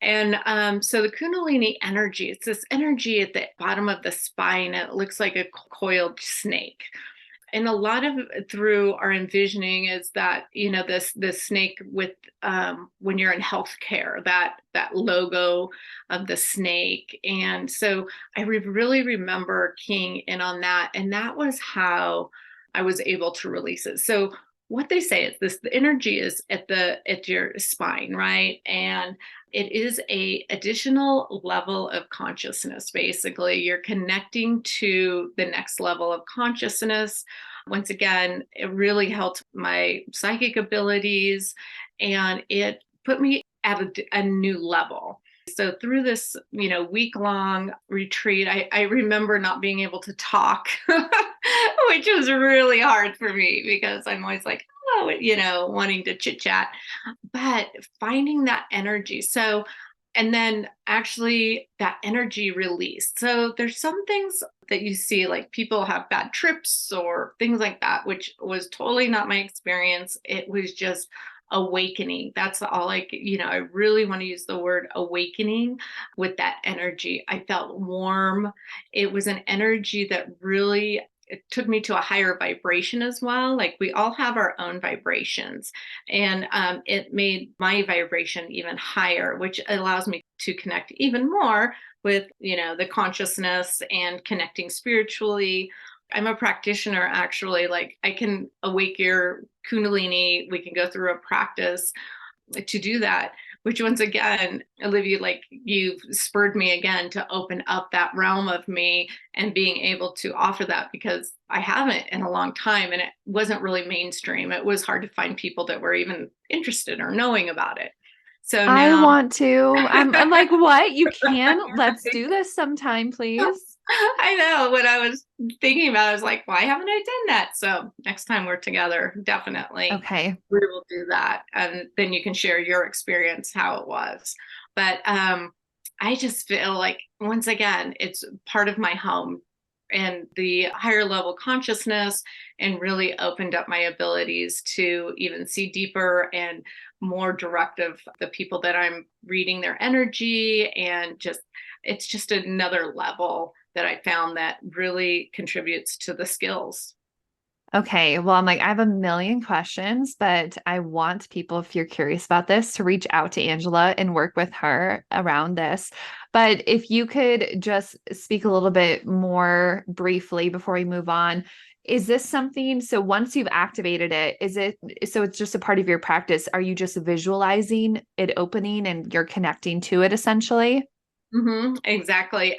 And so the Kundalini energy, it's this energy at the bottom of the spine. It looks like a coiled snake. And a lot of through our envisioning is that, this snake with when you're in healthcare, that logo of the snake. And so I really remember keying in on that. And that was how I was able to release it. So what they say is this: the energy is at your spine, right? And it is a additional level of consciousness. Basically, you're connecting to the next level of consciousness. Once again, it really helped my psychic abilities, and it put me at a new level. So through this, week long retreat, I remember not being able to talk, which was really hard for me because I'm always like, oh, wanting to chit chat, but finding that energy. So, and then actually that energy release. So there's some things that you see, like people have bad trips or things like that, which was totally not my experience. It was just awakening. That's all I really want to use the word awakening with that energy. I felt warm. It was an energy that really, it took me to a higher vibration as well. Like we all have our own vibrations, and it made my vibration even higher, which allows me to connect even more with the consciousness and connecting spiritually. I'm a practitioner, actually. Like I can awake your kundalini. We can go through a practice to do that, which once again, Olivia, like you've spurred me again to open up that realm of me and being able to offer that, because I haven't in a long time and it wasn't really mainstream. It was hard to find people that were even interested or knowing about it. So I now want to. I'm like, what? You can? Let's do this sometime, please. I know, when I was thinking about it, I was like, why haven't I done that? So next time we're together, definitely Okay. we will do that. And then you can share your experience, how it was. But I just feel like, once again, it's part of my home and the higher level consciousness, and really opened up my abilities to even see deeper and more directive the people that I'm reading their energy. And just, it's just another level that I found that really contributes to the skills. Okay. Well, I'm like, I have a million questions, but I want people, if you're curious about this, to reach out to Angela and work with her around this. But if you could just speak a little bit more briefly before we move on, is this something? So once you've activated it, is it so it's just a part of your practice? Are you just visualizing it opening and you're connecting to it essentially? Exactly.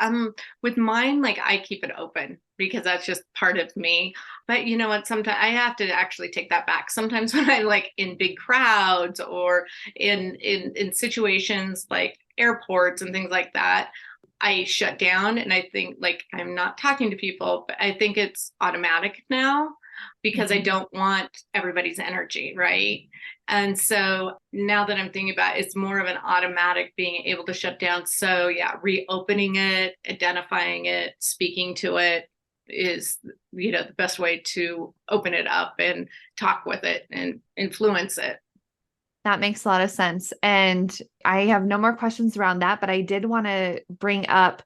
With mine, like I keep it open because that's just part of me. But you know what? Sometimes I have to actually take that back. Sometimes when I'm like in big crowds or in situations like airports and things like that, I shut down and I think like I'm not talking to people, but I think it's automatic now because I Mhm. don't want everybody's energy, right? And so now that I'm thinking about it, it's more of an automatic being able to shut down. So yeah, reopening it, identifying it, speaking to it is, the best way to open it up and talk with it and influence it. That makes a lot of sense. And I have no more questions around that, but I did want to bring up,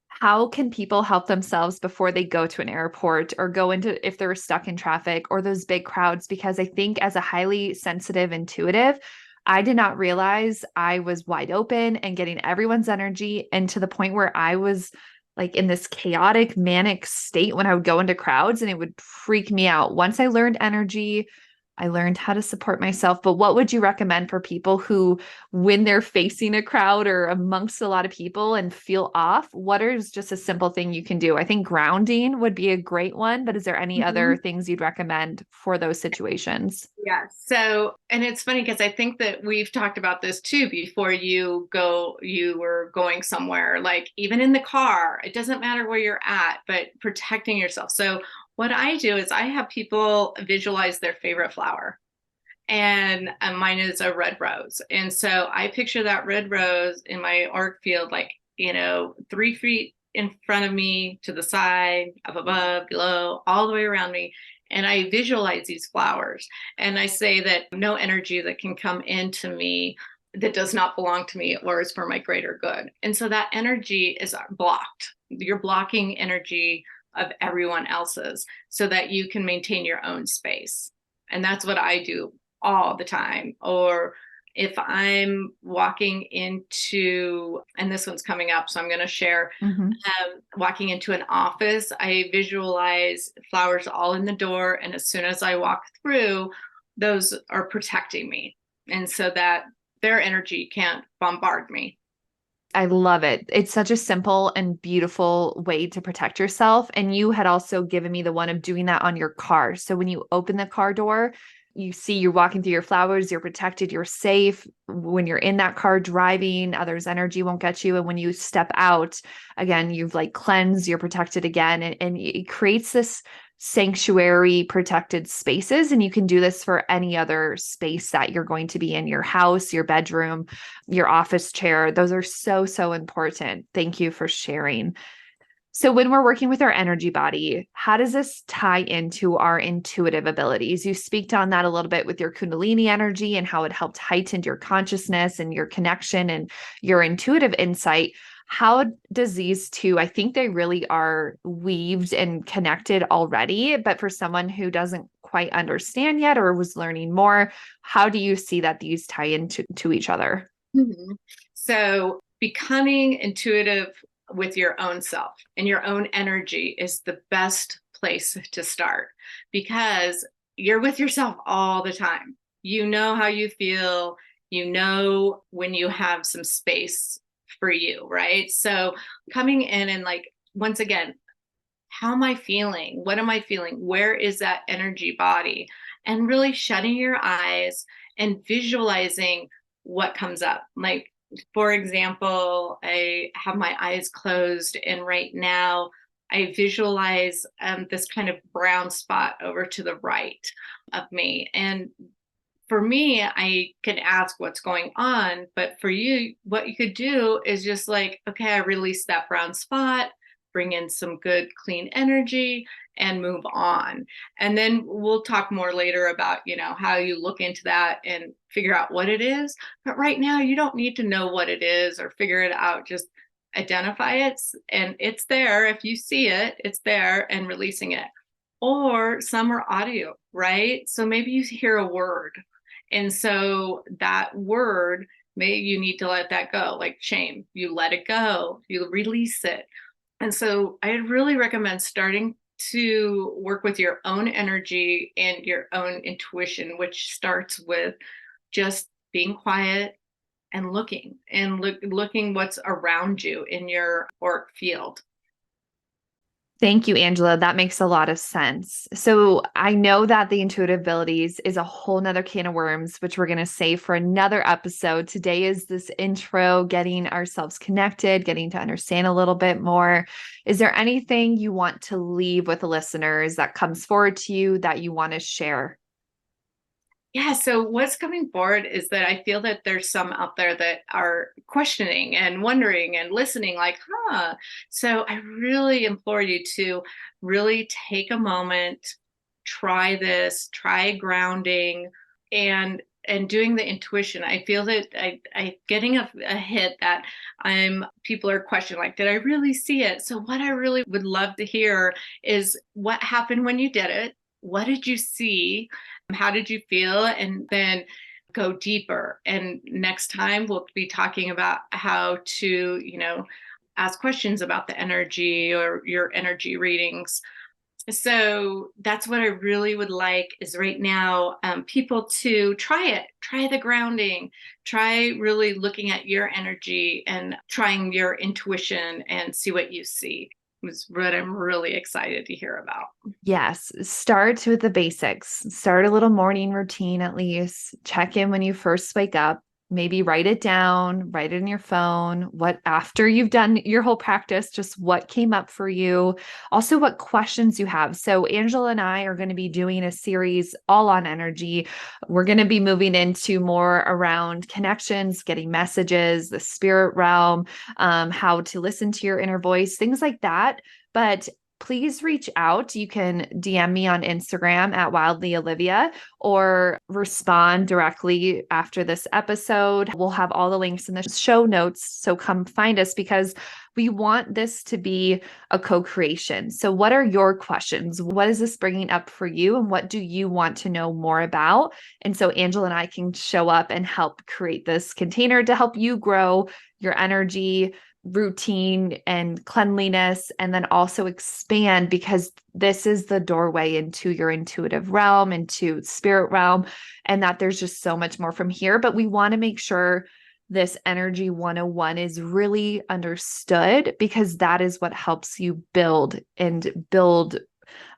how can people help themselves before they go to an airport or go into, if they're stuck in traffic or those big crowds? Because I think as a highly sensitive intuitive, I did not realize I was wide open and getting everyone's energy, and to the point where I was like in this chaotic manic state when I would go into crowds, and it would freak me out. Once I learned energy, I learned how to support myself. But what would you recommend for people who, when they're facing a crowd or amongst a lot of people and feel off, what is just a simple thing you can do? I think grounding would be a great one, but is there any other Mhm. things you'd recommend for those situations? Yeah. So, and it's funny because I think that we've talked about this too before you were going somewhere, like even in the car, it doesn't matter where you're at, but protecting yourself. So, what I do is I have people visualize their favorite flower, and mine is a red rose. And so I picture that red rose in my arc field, like, 3 feet in front of me, to the side, up above, below, all the way around me. And I visualize these flowers. And I say that no energy that can come into me that does not belong to me or is for my greater good. And so that energy is blocked. You're blocking energy of everyone else's so that you can maintain your own space. And that's what I do all the time. Or if I'm walking into, and this one's coming up, so I'm going to share, Mhm. walking into an office, I visualize flowers all in the door. And as soon as I walk through, those are protecting me. And so that their energy can't bombard me. I love it. It's such a simple and beautiful way to protect yourself. And you had also given me the one of doing that on your car. So when you open the car door, you see you're walking through your flowers, you're protected, you're safe. When you're in that car driving, others' energy won't get you. And when you step out, again, you've like cleansed, you're protected again. And it creates this sanctuary protected spaces. And you can do this for any other space that you're going to be in, your house, your bedroom, your office chair. Those are so, so important. Thank you for sharing. So, when we're working with our energy body, how does this tie into our intuitive abilities? You speak on that a little bit with your Kundalini energy and how it helped heighten your consciousness and your connection and your intuitive insight. How does these two, I think they really are weaved and connected already, but for someone who doesn't quite understand yet or was learning more, how do you see that these tie into to each other? Mhm. So, becoming intuitive with your own self and your own energy is the best place to start because you're with yourself all the time. You know how you feel, you know when you have some space for you, right? So, coming in and like, once again, how am I feeling? What am I feeling? Where is that energy body? And really shutting your eyes and visualizing what comes up. Like, for example, I have my eyes closed, and right now I visualize this kind of brown spot over to the right of me. And for me, I can ask what's going on, but for you, what you could do is just like, okay, I release that brown spot, bring in some good, clean energy, and move on. And then we'll talk more later about, how you look into that and figure out what it is. But right now, you don't need to know what it is or figure it out. Just identify it, and it's there. If you see it, it's there, and releasing it. Or some are audio, right? So maybe you hear a word, and so that word, maybe you need to let that go, like shame. You let it go, you release it. And so I really recommend starting to work with your own energy and your own intuition, which starts with just being quiet and looking what's around you in your auric field. Thank you, Angela. That makes a lot of sense. So I know that the intuitive abilities is a whole nother can of worms, which we're going to save for another episode. Today is this intro, getting ourselves connected, getting to understand a little bit more. Is there anything you want to leave with the listeners that comes forward to you that you want to share? Yeah, so what's coming forward is that I feel that there's some out there that are questioning and wondering and listening, like, huh. So I really implore you to really take a moment, try this, try grounding and doing the intuition. I feel that I getting a hit that people are questioning, like, did I really see it? So what I really would love to hear is what happened when you did it? What did you see? How did you feel? And then go deeper. And next time we'll be talking about how to, ask questions about the energy or your energy readings. So that's what I really would like is right now, people to try the grounding, try really looking at your energy and trying your intuition and see what you see. Is what I'm really excited to hear about. Yes, start with the basics. Start a little morning routine at least. Check in when you first wake up. Maybe write it down, write it in your phone. What after you've done your whole practice, just what came up for you. Also, what questions you have. So, Angela and I are going to be doing a series all on energy. We're going to be moving into more around connections, getting messages, the spirit realm, how to listen to your inner voice, things like that. But please reach out. You can DM me on Instagram at Wildly Olivia or respond directly after this episode. We'll have all the links in the show notes. So come find us because we want this to be a co-creation. So what are your questions? What is this bringing up for you? And what do you want to know more about? And so Angela and I can show up and help create this container to help you grow your energy, routine and cleanliness, and then also expand because this is the doorway into your intuitive realm, into spirit realm, and that there's just so much more from here. But we want to make sure this energy 101 is really understood because that is what helps you build the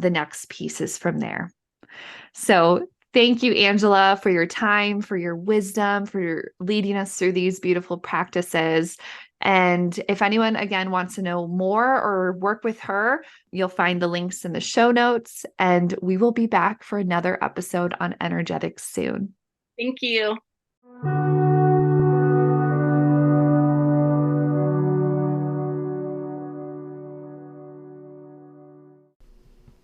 next pieces from there. So thank you, Angela, for your time, for your wisdom, for leading us through these beautiful practices. And if anyone, again, wants to know more or work with her, you'll find the links in the show notes. And we will be back for another episode on energetics soon. Thank you.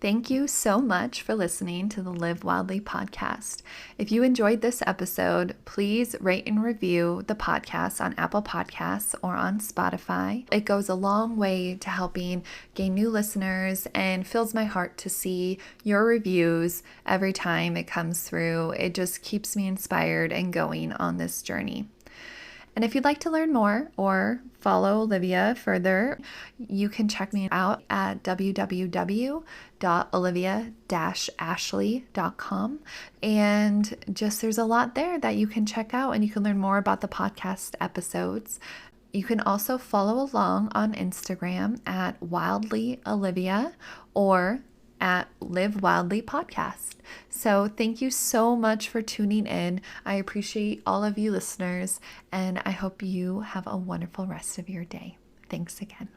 Thank you so much for listening to the Live Wildly podcast. If you enjoyed this episode, please rate and review the podcast on Apple Podcasts or on Spotify. It goes a long way to helping gain new listeners and fills my heart to see your reviews every time it comes through. It just keeps me inspired and going on this journey. And if you'd like to learn more or follow Olivia further, you can check me out at www.olivia-ashley.com. And just there's a lot there that you can check out and you can learn more about the podcast episodes. You can also follow along on Instagram at Wildly Olivia or at Live Wildly Podcast. So thank you so much for tuning in. I appreciate all of you listeners, and I hope you have a wonderful rest of your day. Thanks again.